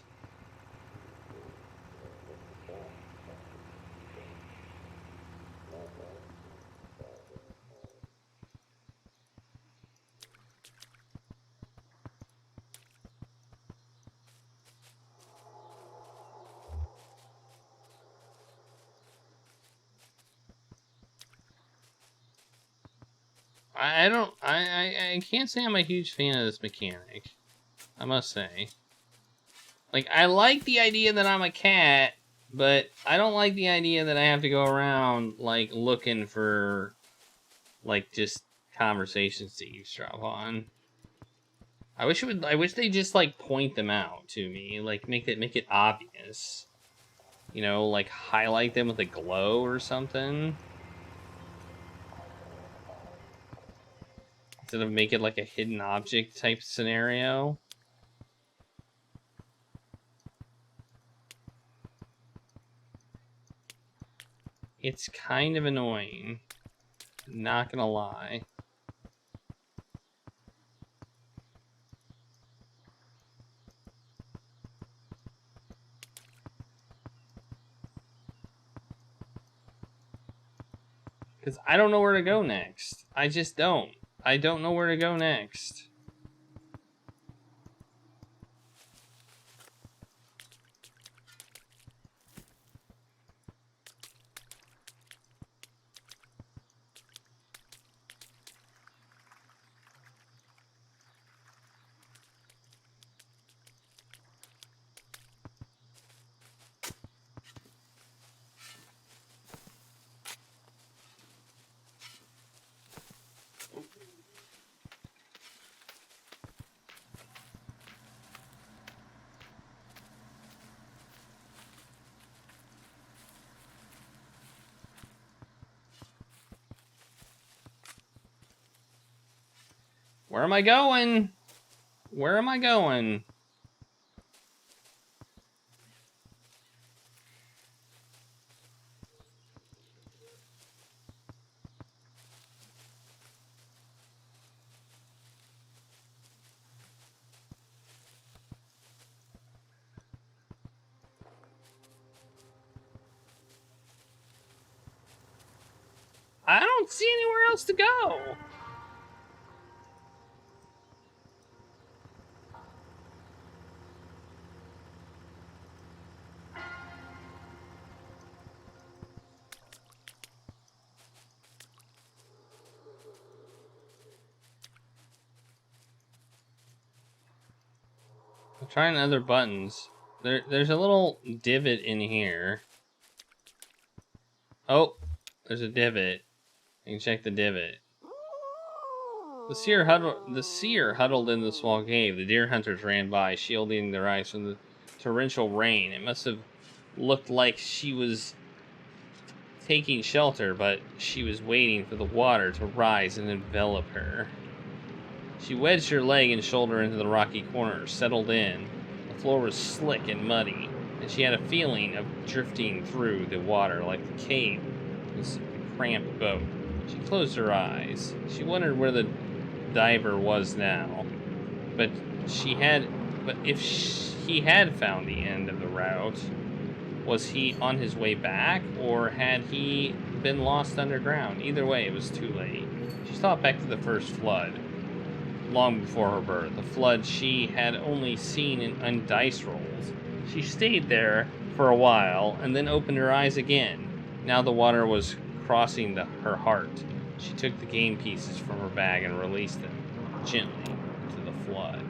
I can't say I'm a huge fan of this mechanic. I must say. Like, I like the idea that I'm a cat, but I don't like the idea that I have to go around, like, looking for, like, just conversations to eavesdrop on. I wish they just, like, point them out to me. Like, make it obvious. You know, like, highlight them with a glow or something. Instead of make it like a hidden object type scenario. It's kind of annoying. Not gonna lie. Because I don't know where to go next. I just don't. I don't know where to go next. Where am I going? Where am I going? I don't see anywhere else to go. I'm trying other buttons. There's a little divot in here. Oh, there's a divot. You can check the divot. The seer huddled in the small cave. The deer hunters ran by, shielding their eyes from the torrential rain. It must have looked like she was taking shelter, but she was waiting for the water to rise and envelop her. She wedged her leg and shoulder into the rocky corner, settled in. The floor was slick and muddy, and she had a feeling of drifting through the water like the cave was a cramped boat. She closed her eyes. She wondered where the diver was now, but if he had found the end of the route, was he on his way back, or had he been lost underground? Either way, it was too late. She thought back to the first flood, long before her birth, a flood she had only seen in dice rolls. She stayed there for a while, and then opened her eyes again. Now the water was crossing her heart. She took the game pieces from her bag and released them gently into the flood.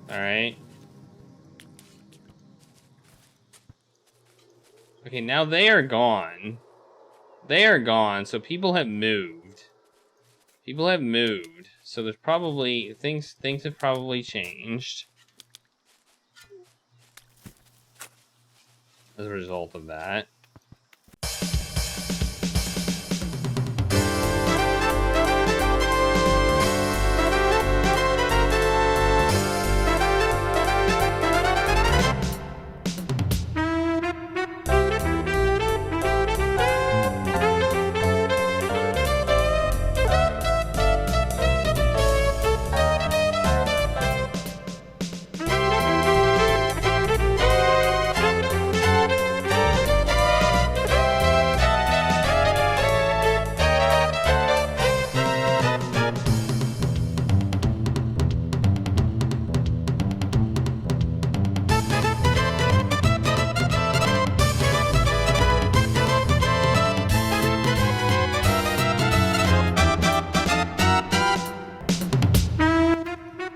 Alright. Okay, now they are gone. They are gone, so people have moved. People have moved. So there's probably things have probably changed as a result of that.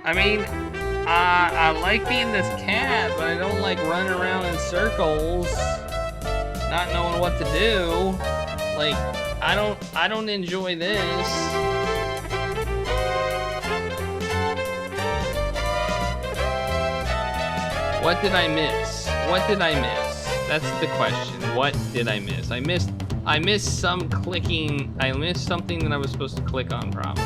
I mean, I like being this cat, but I don't like running around in circles, not knowing what to do. Like, I don't enjoy this. What did I miss? What did I miss? That's the question. What did I miss? I missed some clicking. I missed something that I was supposed to click on, probably.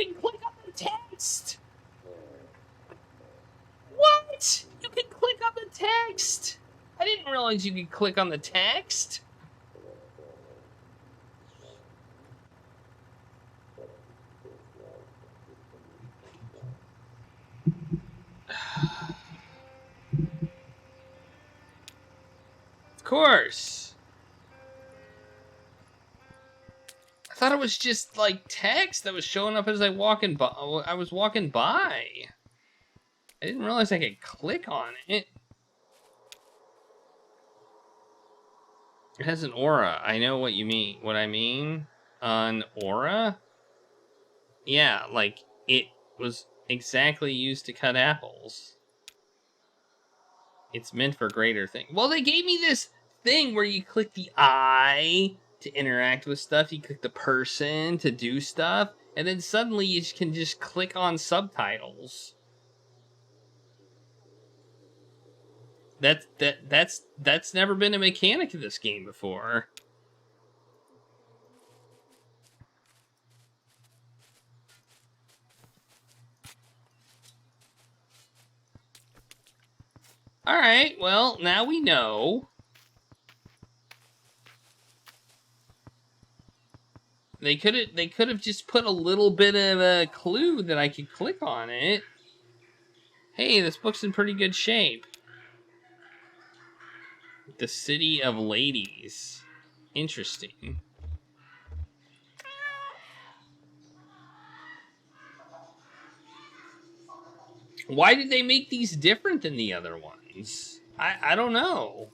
can click on the text! What? You can click on the text! I didn't realize you could click on the text. Of course. I thought it was just like text that was showing up as I was walking by. I didn't realize I could click on it. It has an aura. I know what you mean. What I mean? An aura? Yeah, like it was exactly used to cut apples. It's meant for greater things. Well, they gave me this thing where you click the eye to interact with stuff. You click the person to do stuff. And then suddenly you can just click on subtitles. That's never been a mechanic of this game before. All right, well, now we know. They could have just put a little bit of a clue that I could click on it. Hey, this book's in pretty good shape. The City of Ladies. Interesting. Why did they make these different than the other ones? I don't know.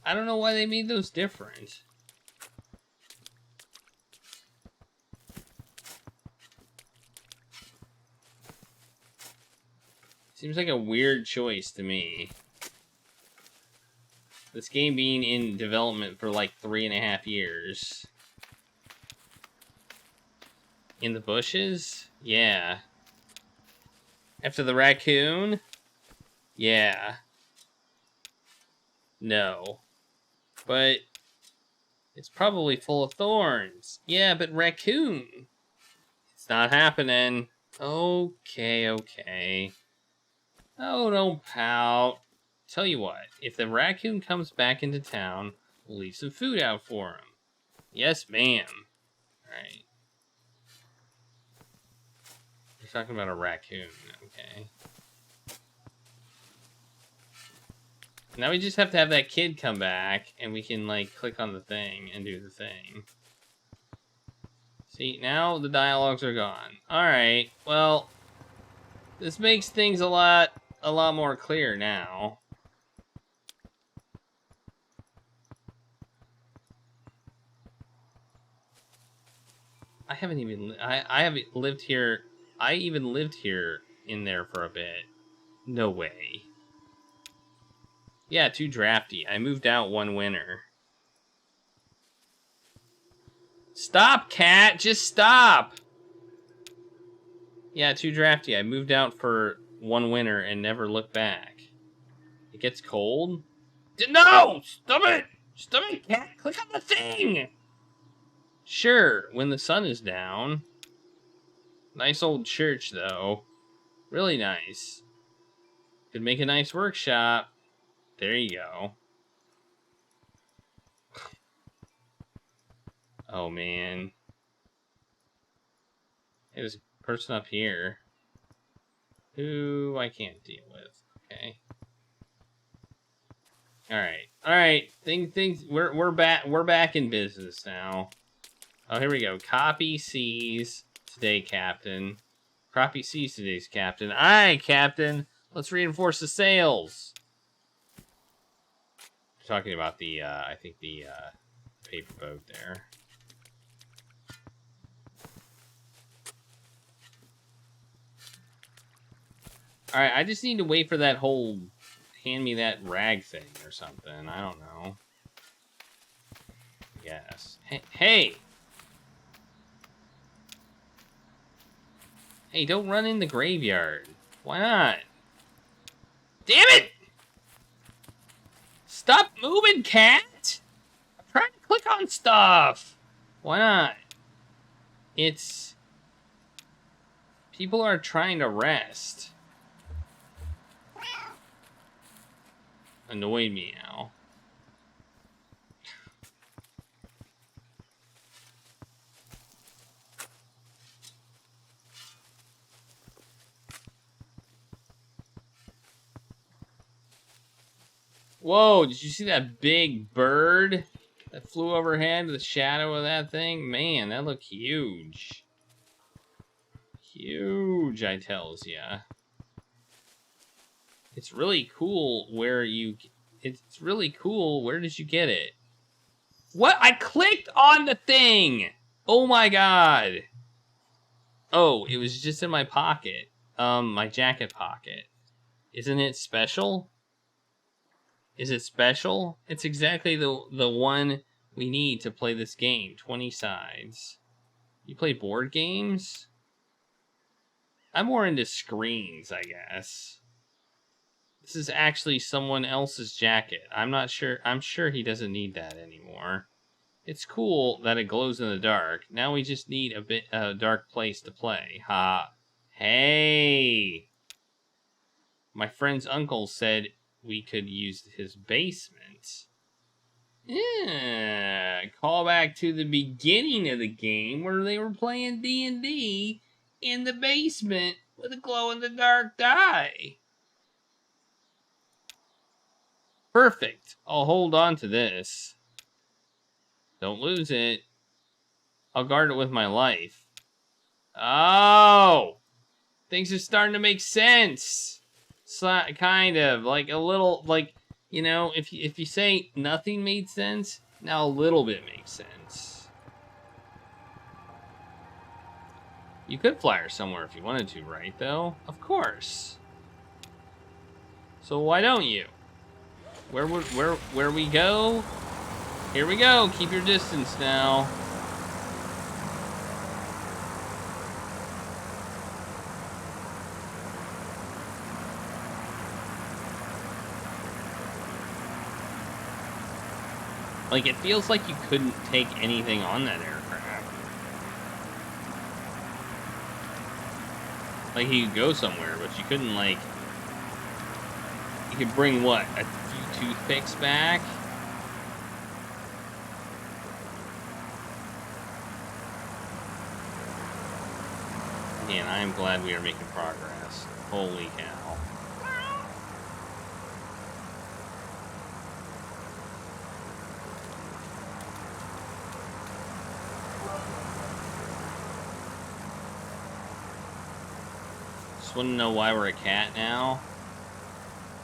I don't know why they made those different. Seems like a weird choice to me. This game being in development for like 3.5 years. In the bushes? Yeah. After the raccoon? Yeah. No. But it's probably full of thorns. Yeah, but raccoon. It's not happening. Okay. Oh, don't pout. Tell you what, if the raccoon comes back into town, we'll leave some food out for him. Yes, ma'am. Alright. We're talking about a raccoon, okay. Now we just have to have that kid come back, and we can, like, click on the thing and do the thing. See, now the dialogues are gone. Alright, well, this makes things a lot more clear now. I haven't lived here. I even lived here in there for a bit. No way. Yeah, too drafty. I moved out one winter. Stop, cat! Just stop! Yeah, too drafty. I moved out for one winter and never looked back. It gets cold? No! Stop it! Stop it, cat! Click on the thing! Sure, when the sun is down. Nice old church, though. Really nice. Could make a nice workshop. There you go. Oh, man. Hey, there's a person up here who I can't deal with. Okay. Alright. We're back in business now. Oh, here we go. Copy sees today, Captain. Copy sees today's Captain. Aye, Captain. Let's reinforce the sails. Talking about the, I think the, paper boat there. Alright, I just need to wait for that whole hand me that rag thing or something. I don't know. Yes. Hey! Hey, don't run in the graveyard. Why not? Damn it! Stop moving, cat! I'm trying to click on stuff! Why not? It's People are trying to rest. Annoyed meow. Whoa, did you see that big bird that flew overhead? The shadow of that thing? Man, that looked huge. Huge, I tells ya. It's really cool where you... It's really cool. Where did you get it? What? I clicked on the thing! Oh my god. Oh, it was just in my pocket. My jacket pocket. Isn't it special? Is it special? It's exactly the one we need to play this game. 20 sides. You play board games? I'm more into screens, I guess. This is actually someone else's jacket. I'm not sure. I'm sure he doesn't need that anymore. It's cool that it glows in the dark. Now we just need a dark place to play. Ha. Hey. My friend's uncle said we could use his basement. Yeah, call back to the beginning of the game where they were playing D&D in the basement with a glow-in-the-dark guy. Perfect. I'll hold on to this. Don't lose it. I'll guard it with my life. Oh! Things are starting to make sense. Kind of. Like a little, like, you know, if you say nothing made sense, now a little bit makes sense. You could fly her somewhere if you wanted to, right, though? Of course. So why don't you? Where we go? Here we go. Keep your distance now. Like, it feels like you couldn't take anything on that aircraft. Like, you could go somewhere, but you couldn't, like... You could bring, what, a few toothpicks back? Man, I am glad we are making progress. Holy cow. Just want to know why we're a cat now.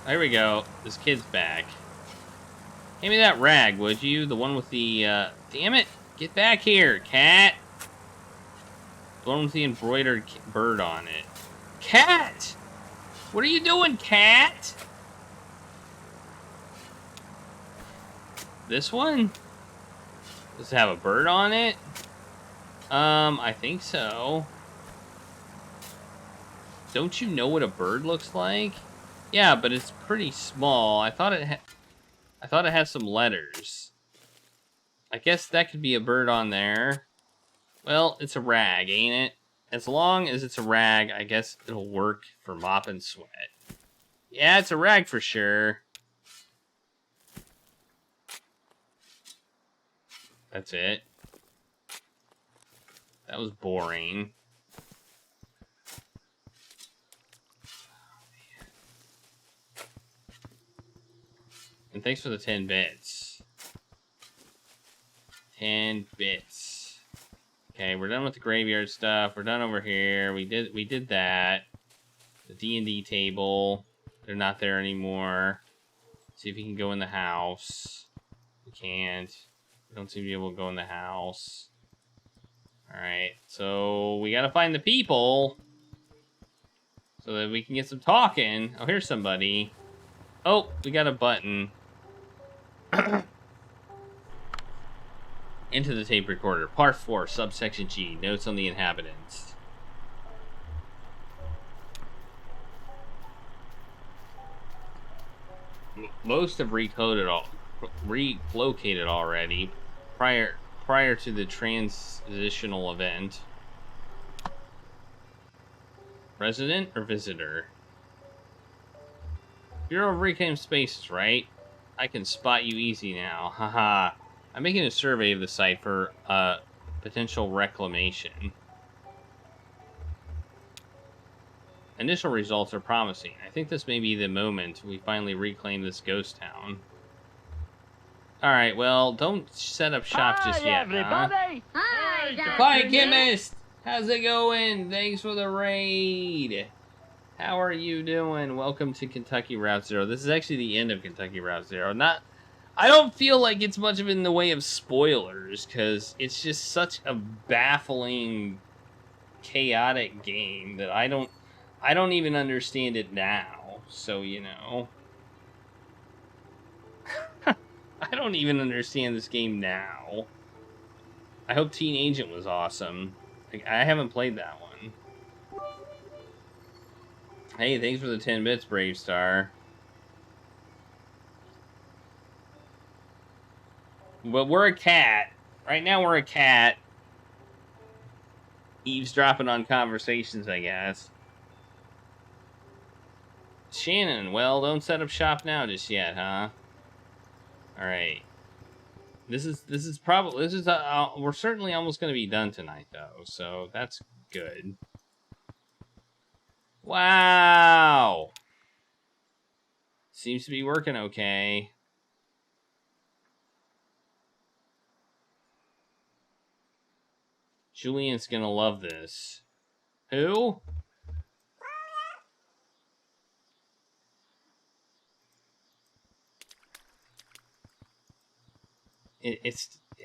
There we go. This kid's back. Hand me that rag, would you? The one with the, damn it! Get back here, cat! The one with the embroidered bird on it. Cat! What are you doing, cat? This one? Does it have a bird on it? I think so. Don't you know what a bird looks like? Yeah, but it's pretty small. I thought it had some letters. I guess that could be a bird on there. Well, it's a rag, ain't it? As long as it's a rag, I guess it'll work for mop and sweat. Yeah, it's a rag for sure. That's it. That was boring. And thanks for the 10 bits. 10 bits. Okay, we're done with the graveyard stuff. We're done over here. We did that. The D&D table. They're not there anymore. See if we can go in the house. We can't. We don't seem to be able to go in the house. Alright, so we gotta find the people. So that we can get some talking. Oh, here's somebody. Oh, we got a button. Into the tape recorder. Part 4, subsection G. Notes on the inhabitants. Most have relocated already prior to the transitional event. Resident or visitor? Bureau of Reclaimed Spaces, right? I can spot you easy now. Haha. I'm making a survey of the site for potential reclamation. Initial results are promising. I think this may be the moment we finally reclaim this ghost town. Alright, well, don't set up shop just yet, everybody! huh? Hi, Dr. Quiet Chemist! How's it going? Thanks for the raid. How are you doing? Welcome to Kentucky Route Zero. This is actually the end of Kentucky Route Zero. I don't feel like it's much of in the way of spoilers, because it's just such a baffling, chaotic game that I don't even understand it now. So, you know. I don't even understand this game now. I hope Teen Agent was awesome. I haven't played that one. Hey, thanks for the 10 bits, Brave Star. But we're a cat. Right now we're a cat. Eavesdropping on conversations, I guess. Shannon, well, don't set up shop now just yet, huh? Alright. We're certainly almost going to be done tonight, though, so that's good. Wow! Seems to be working okay. Julian's gonna love this. Who?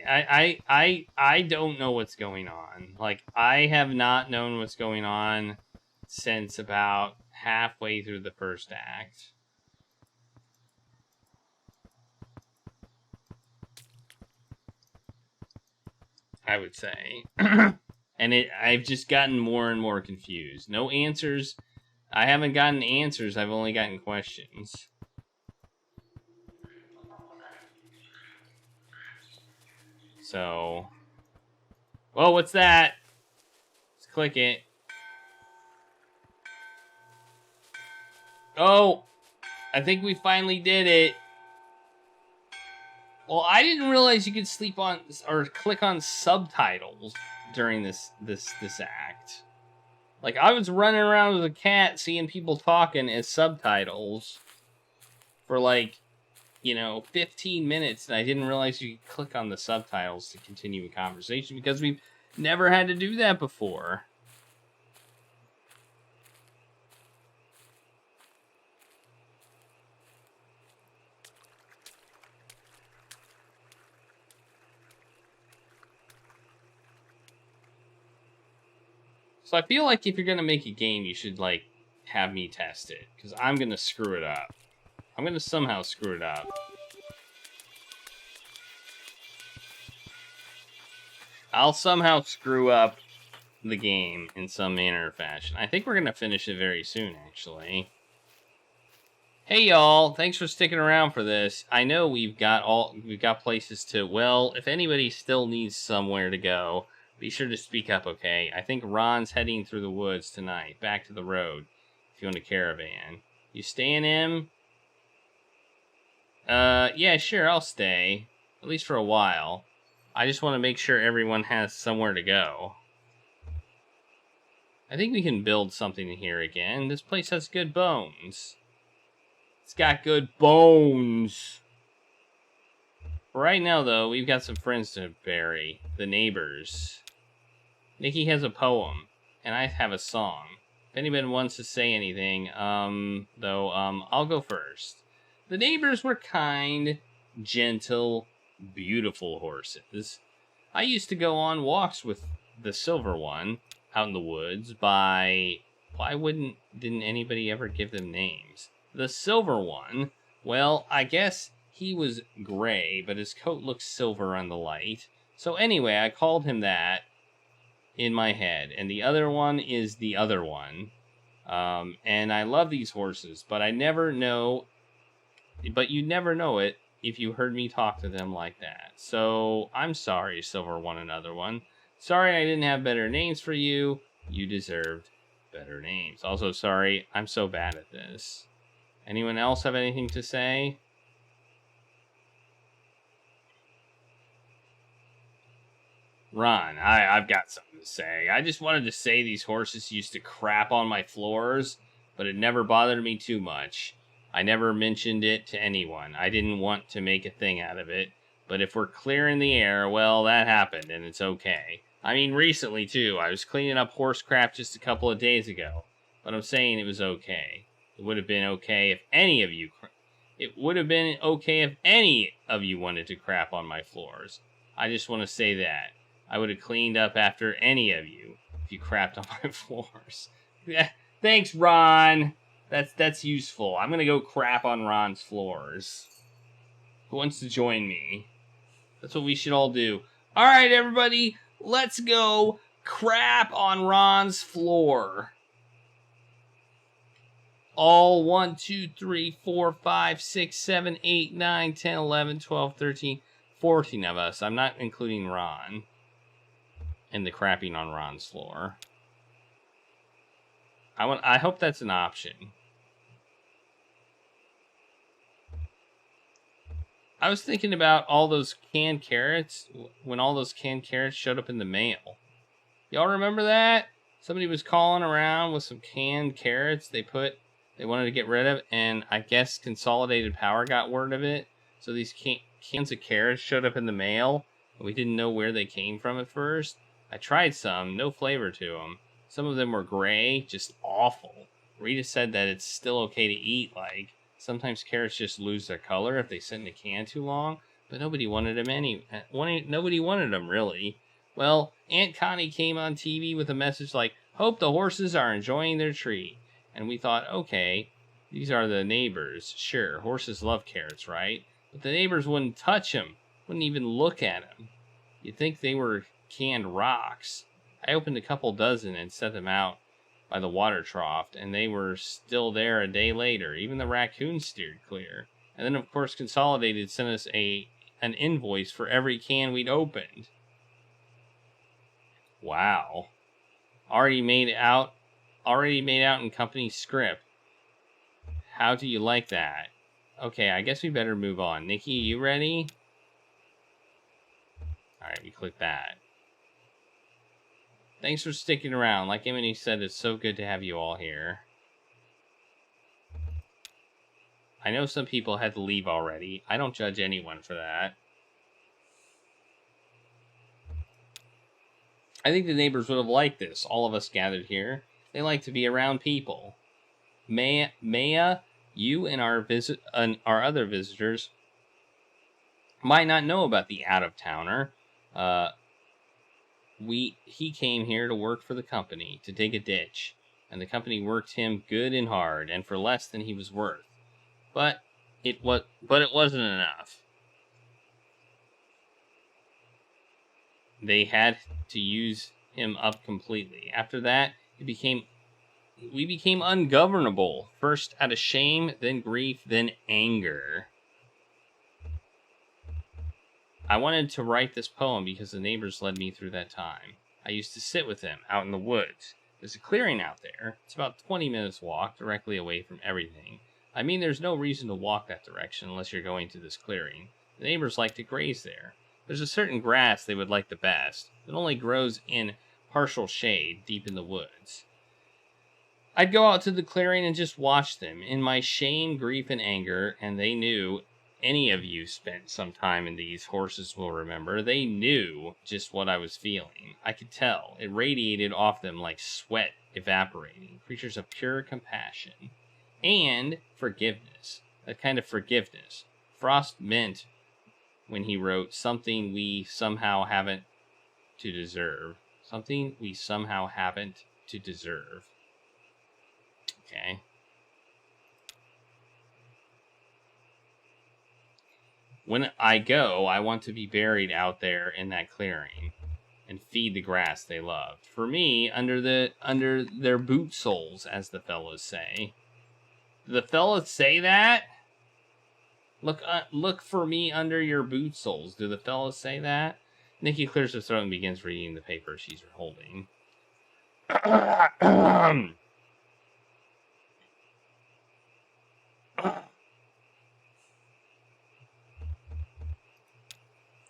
I don't know what's going on. Like, I have not known what's going on since about halfway through the first act. I would say. And I've just gotten more and more confused. No answers. I haven't gotten answers, I've only gotten questions. So. Whoa, what's that? Let's click it. Oh! I think we finally did it. Well, I didn't realize you could sleep on or click on subtitles during this act. Like, I was running around as a cat seeing people talking as subtitles for, like, 15 minutes, and I didn't realize you could click on the subtitles to continue a conversation because we've never had to do that before. So I feel like if you're gonna make a game, you should, like, have me test it, because I'm gonna screw it up. I'm gonna somehow screw it up. I'll somehow screw up the game in some manner or fashion. I think we're gonna finish it very soon, actually. Hey y'all, thanks for sticking around for this. I know we've got places to, well, if anybody still needs somewhere to go, be sure to speak up, okay? I think Ron's heading through the woods tonight, back to the road, if you want a caravan. You staying in? Yeah, sure, I'll stay. At least for a while. I just want to make sure everyone has somewhere to go. I think we can build something here again. This place has good bones. It's got good bones. Right now, though, we've got some friends to bury. The neighbors. Nikki has a poem, and I have a song. If anybody wants to say anything, I'll go first. The neighbors were kind, gentle, beautiful horses. I used to go on walks with the silver one out in the woods didn't anybody ever give them names? The silver one, well, I guess he was gray, but his coat looked silver on the light. So anyway, I called him that in my head. And the other one is the other one. And I love these horses, but you'd never know it if you heard me talk to them like that. So I'm sorry, Silver One and Other One. Sorry I didn't have better names for you. You deserved Better names. Also, sorry, I'm so bad at this. Anyone else have anything to say? Ron, I've got something to say. I just wanted to say these horses used to crap on my floors, but it never bothered me too much. I never mentioned it to anyone. I didn't want to make a thing out of it. But if we're clearing the air, well, that happened, and it's okay. I mean, recently, too. I was cleaning up horse crap just a couple of days ago. But I'm saying it was okay. It would have been okay if any of you... It would have been okay if any of you wanted to crap on my floors. I just want to say that. I would have cleaned up after any of you if you crapped on my floors. Yeah, thanks, Ron. That's useful. I'm gonna go crap on Ron's floors. Who wants to join me? That's what we should all do. All right, everybody, let's go crap on Ron's floor. All 1, 2, 3, 4, 5, 6, 7, 8, 9, 10, 11, 12, 13, 14 of us. I'm not including Ron. And the crapping on Ron's floor. I hope that's an option. I was thinking about all those canned carrots when all those canned carrots showed up in the mail. Y'all remember that? Somebody was calling around with some canned carrots they wanted to get rid of, and I guess Consolidated Power got word of it. So these cans of carrots showed up in the mail, and we didn't know where they came from at first. I tried some, no flavor to them. Some of them were gray, just awful. Rita said that it's still okay to eat, like, sometimes carrots just lose their color if they sit in a can too long, but nobody wanted them nobody wanted them, really. Well, Aunt Connie came on TV with a message like, "Hope the horses are enjoying their treat." And we thought, okay, these are the neighbors. Sure, horses love carrots, right? But the neighbors wouldn't touch them, wouldn't even look at them. You'd think they were canned rocks. I opened a couple dozen and set them out by the water trough, and they were still there a day later. Even the raccoons steered clear. And then, of course, Consolidated sent us an invoice for every can we'd opened. Wow. Already made out in company script. How do you like that? Okay, I guess we better move on. Nikki, you ready? Alright, we click that. Thanks for sticking around. Like Emily said, it's so good to have you all here. I know some people had to leave already. I don't judge anyone for that. I think the neighbors would have liked this. All of us gathered here. They like to be around people. Maya, you and our other visitors might not know about the out-of-towner. He came here to work for the company, to dig a ditch, and the company worked him good and hard, and for less than he was worth. But it wasn't enough. They had to use him up completely. After that, we became ungovernable. First out of shame, then grief, then anger. I wanted to write this poem because the neighbors led me through that time. I used to sit with them out in the woods. There's a clearing out there. It's about 20 minutes walk directly away from everything. I mean, there's no reason to walk that direction unless you're going to this clearing. The neighbors like to graze there. There's a certain grass they would like the best. It only grows in partial shade deep in the woods. I'd go out to the clearing and just watch them in my shame, grief, and anger, and they knew. Any of you spent some time in these, horses will remember. They knew just what I was feeling. I could tell. It radiated off them like sweat evaporating. Creatures of pure compassion. And forgiveness. That kind of forgiveness. Frost meant when he wrote, something we somehow haven't to deserve. Something we somehow haven't to deserve. Okay. When I go, I want to be buried out there in that clearing and feed the grass they loved. For me, under their boot soles, as the fellas say. Do the fellas say that? Look for me under your boot soles. Do the fellas say that? Nikki clears her throat and begins reading the paper she's holding.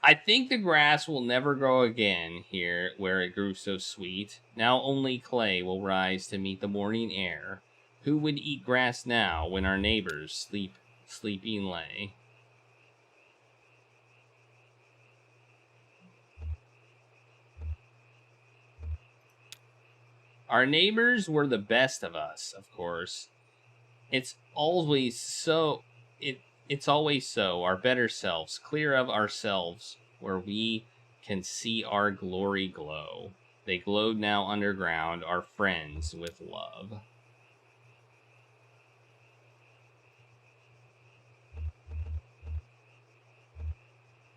I think the grass will never grow again here where it grew so sweet. Now only clay will rise to meet the morning air. Who would eat grass now when our neighbors sleeping lay? Our neighbors were the best of us, of course. It's always so it's always so, our better selves, clear of ourselves, where we can see our glory glow. They glowed now underground, our friends with love.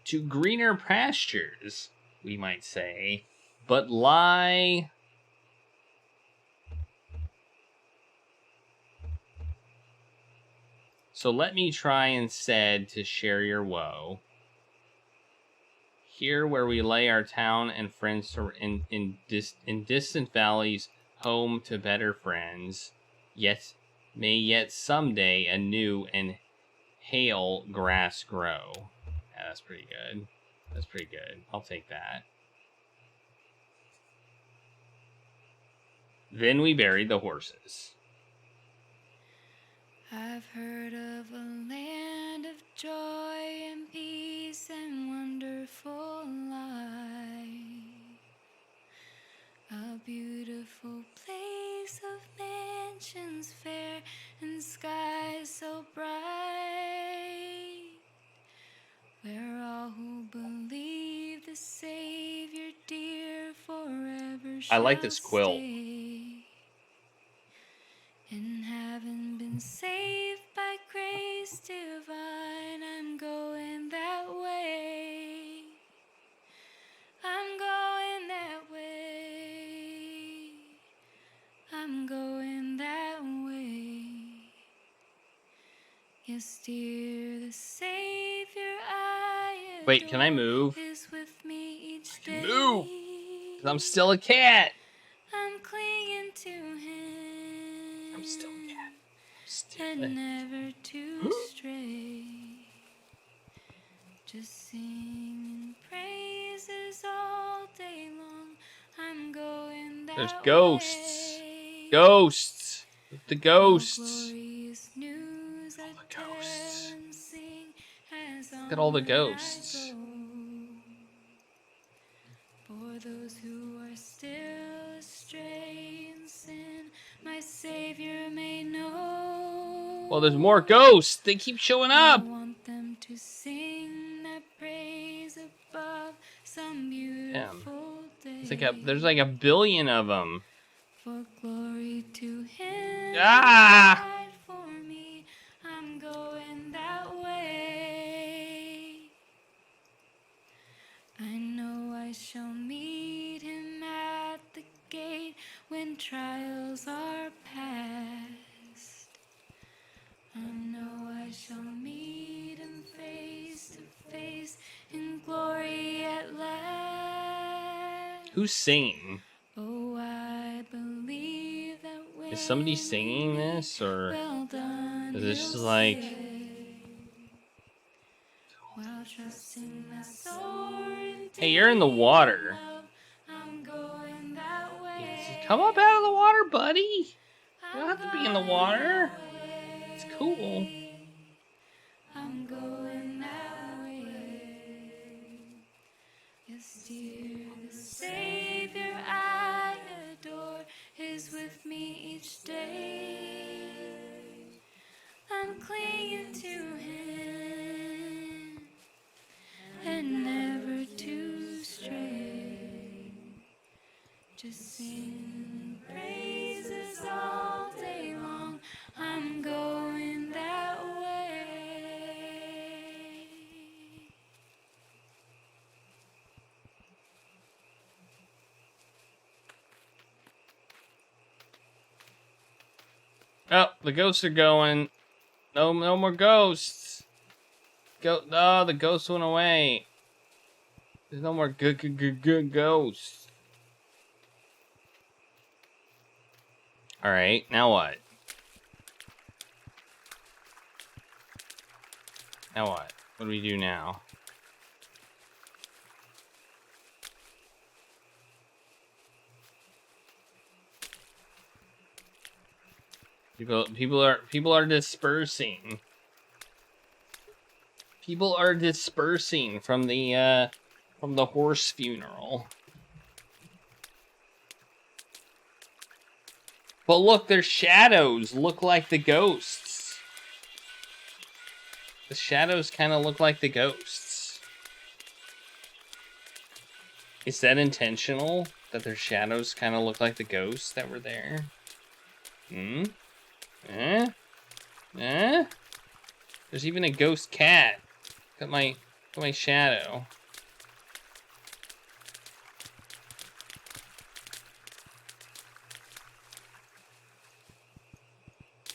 To greener pastures, we might say, but lie. So let me try instead to share your woe. Here where we lay our town and friends in distant valleys, home to better friends, yet someday a new and hale grass grow. Yeah, that's pretty good. That's pretty good. I'll take that. Then we buried the horses. I've heard of a land of joy and peace and wonderful life. A beautiful place of mansions fair and skies so bright, where all who believe the Savior dear forever I shall like this quilt. stay. And having been saved by grace divine, I'm going that way. I'm going that way. I'm going that way. Yes, dear, the Savior I adore. Wait, can I move? Is with me each day. Move! 'Cause I'm still a cat. I'm clinging to him. I'm still a cat. I'm still And never to stray. Just singing praises all day long. I'm going that There's ghosts. way. Ghosts. The ghosts. Glorious news All I the tell ghosts. and sing as Look at all the onward I ghosts. go. For those who are still astray in sin, my Savior may know. Well, there's more ghosts. They keep showing up. I want them to sing that praise above some beautiful day. There's like a billion of them. For glory to Him Ah! who died for me, I'm going that way. I know I shall meet Him at the gate when trials are past. I know I shall meet Him face to face in glory at last. Who's singing? Oh, I believe that when Is somebody singing this, or well done, is this just He'll like... say, while trusting my soul in Hey, you're in the water. love, I'm going that way. Come up out of the water, buddy. You don't I'm have to be in the going water. that way. It's cool. I'm going that way. Yes, dear, the Savior I adore is with me each day. I'm clinging to Him and never to stray. Just sing praises all day long. I'm going that way. Oh, the ghosts are going. No more ghosts. No, the ghosts went away. There's no more good ghosts. All right, now what? Now what? What do we do now? People are dispersing. People are dispersing from the horse funeral. But look, their shadows look like the ghosts. The shadows kind of look like the ghosts. Is that intentional? That their shadows kind of look like the ghosts that were there? Hmm? Eh? Eh? There's even a ghost cat. Got my shadow.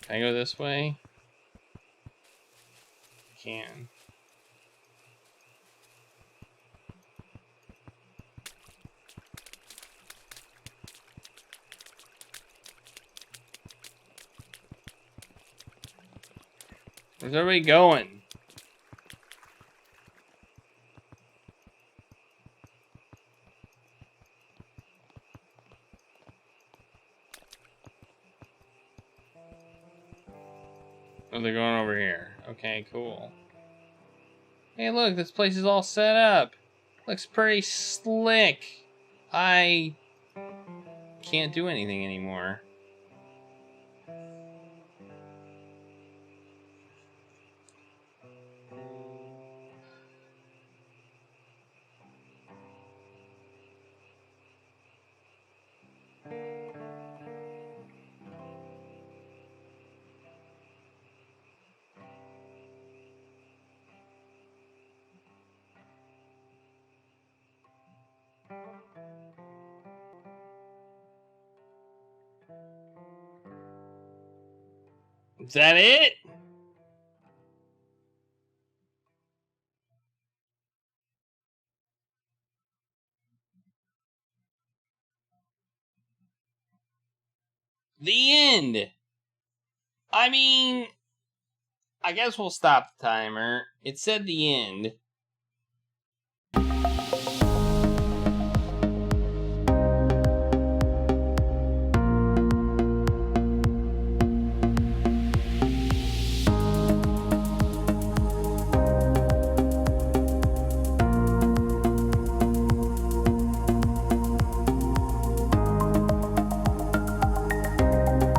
Can I go this way? I can. Where's everybody going? Oh, they're going over here. Okay, cool. Hey, look, this place is all set up. Looks pretty slick. I can't do anything anymore. Is that it? The end. I mean, I guess we'll stop the timer. It said the end.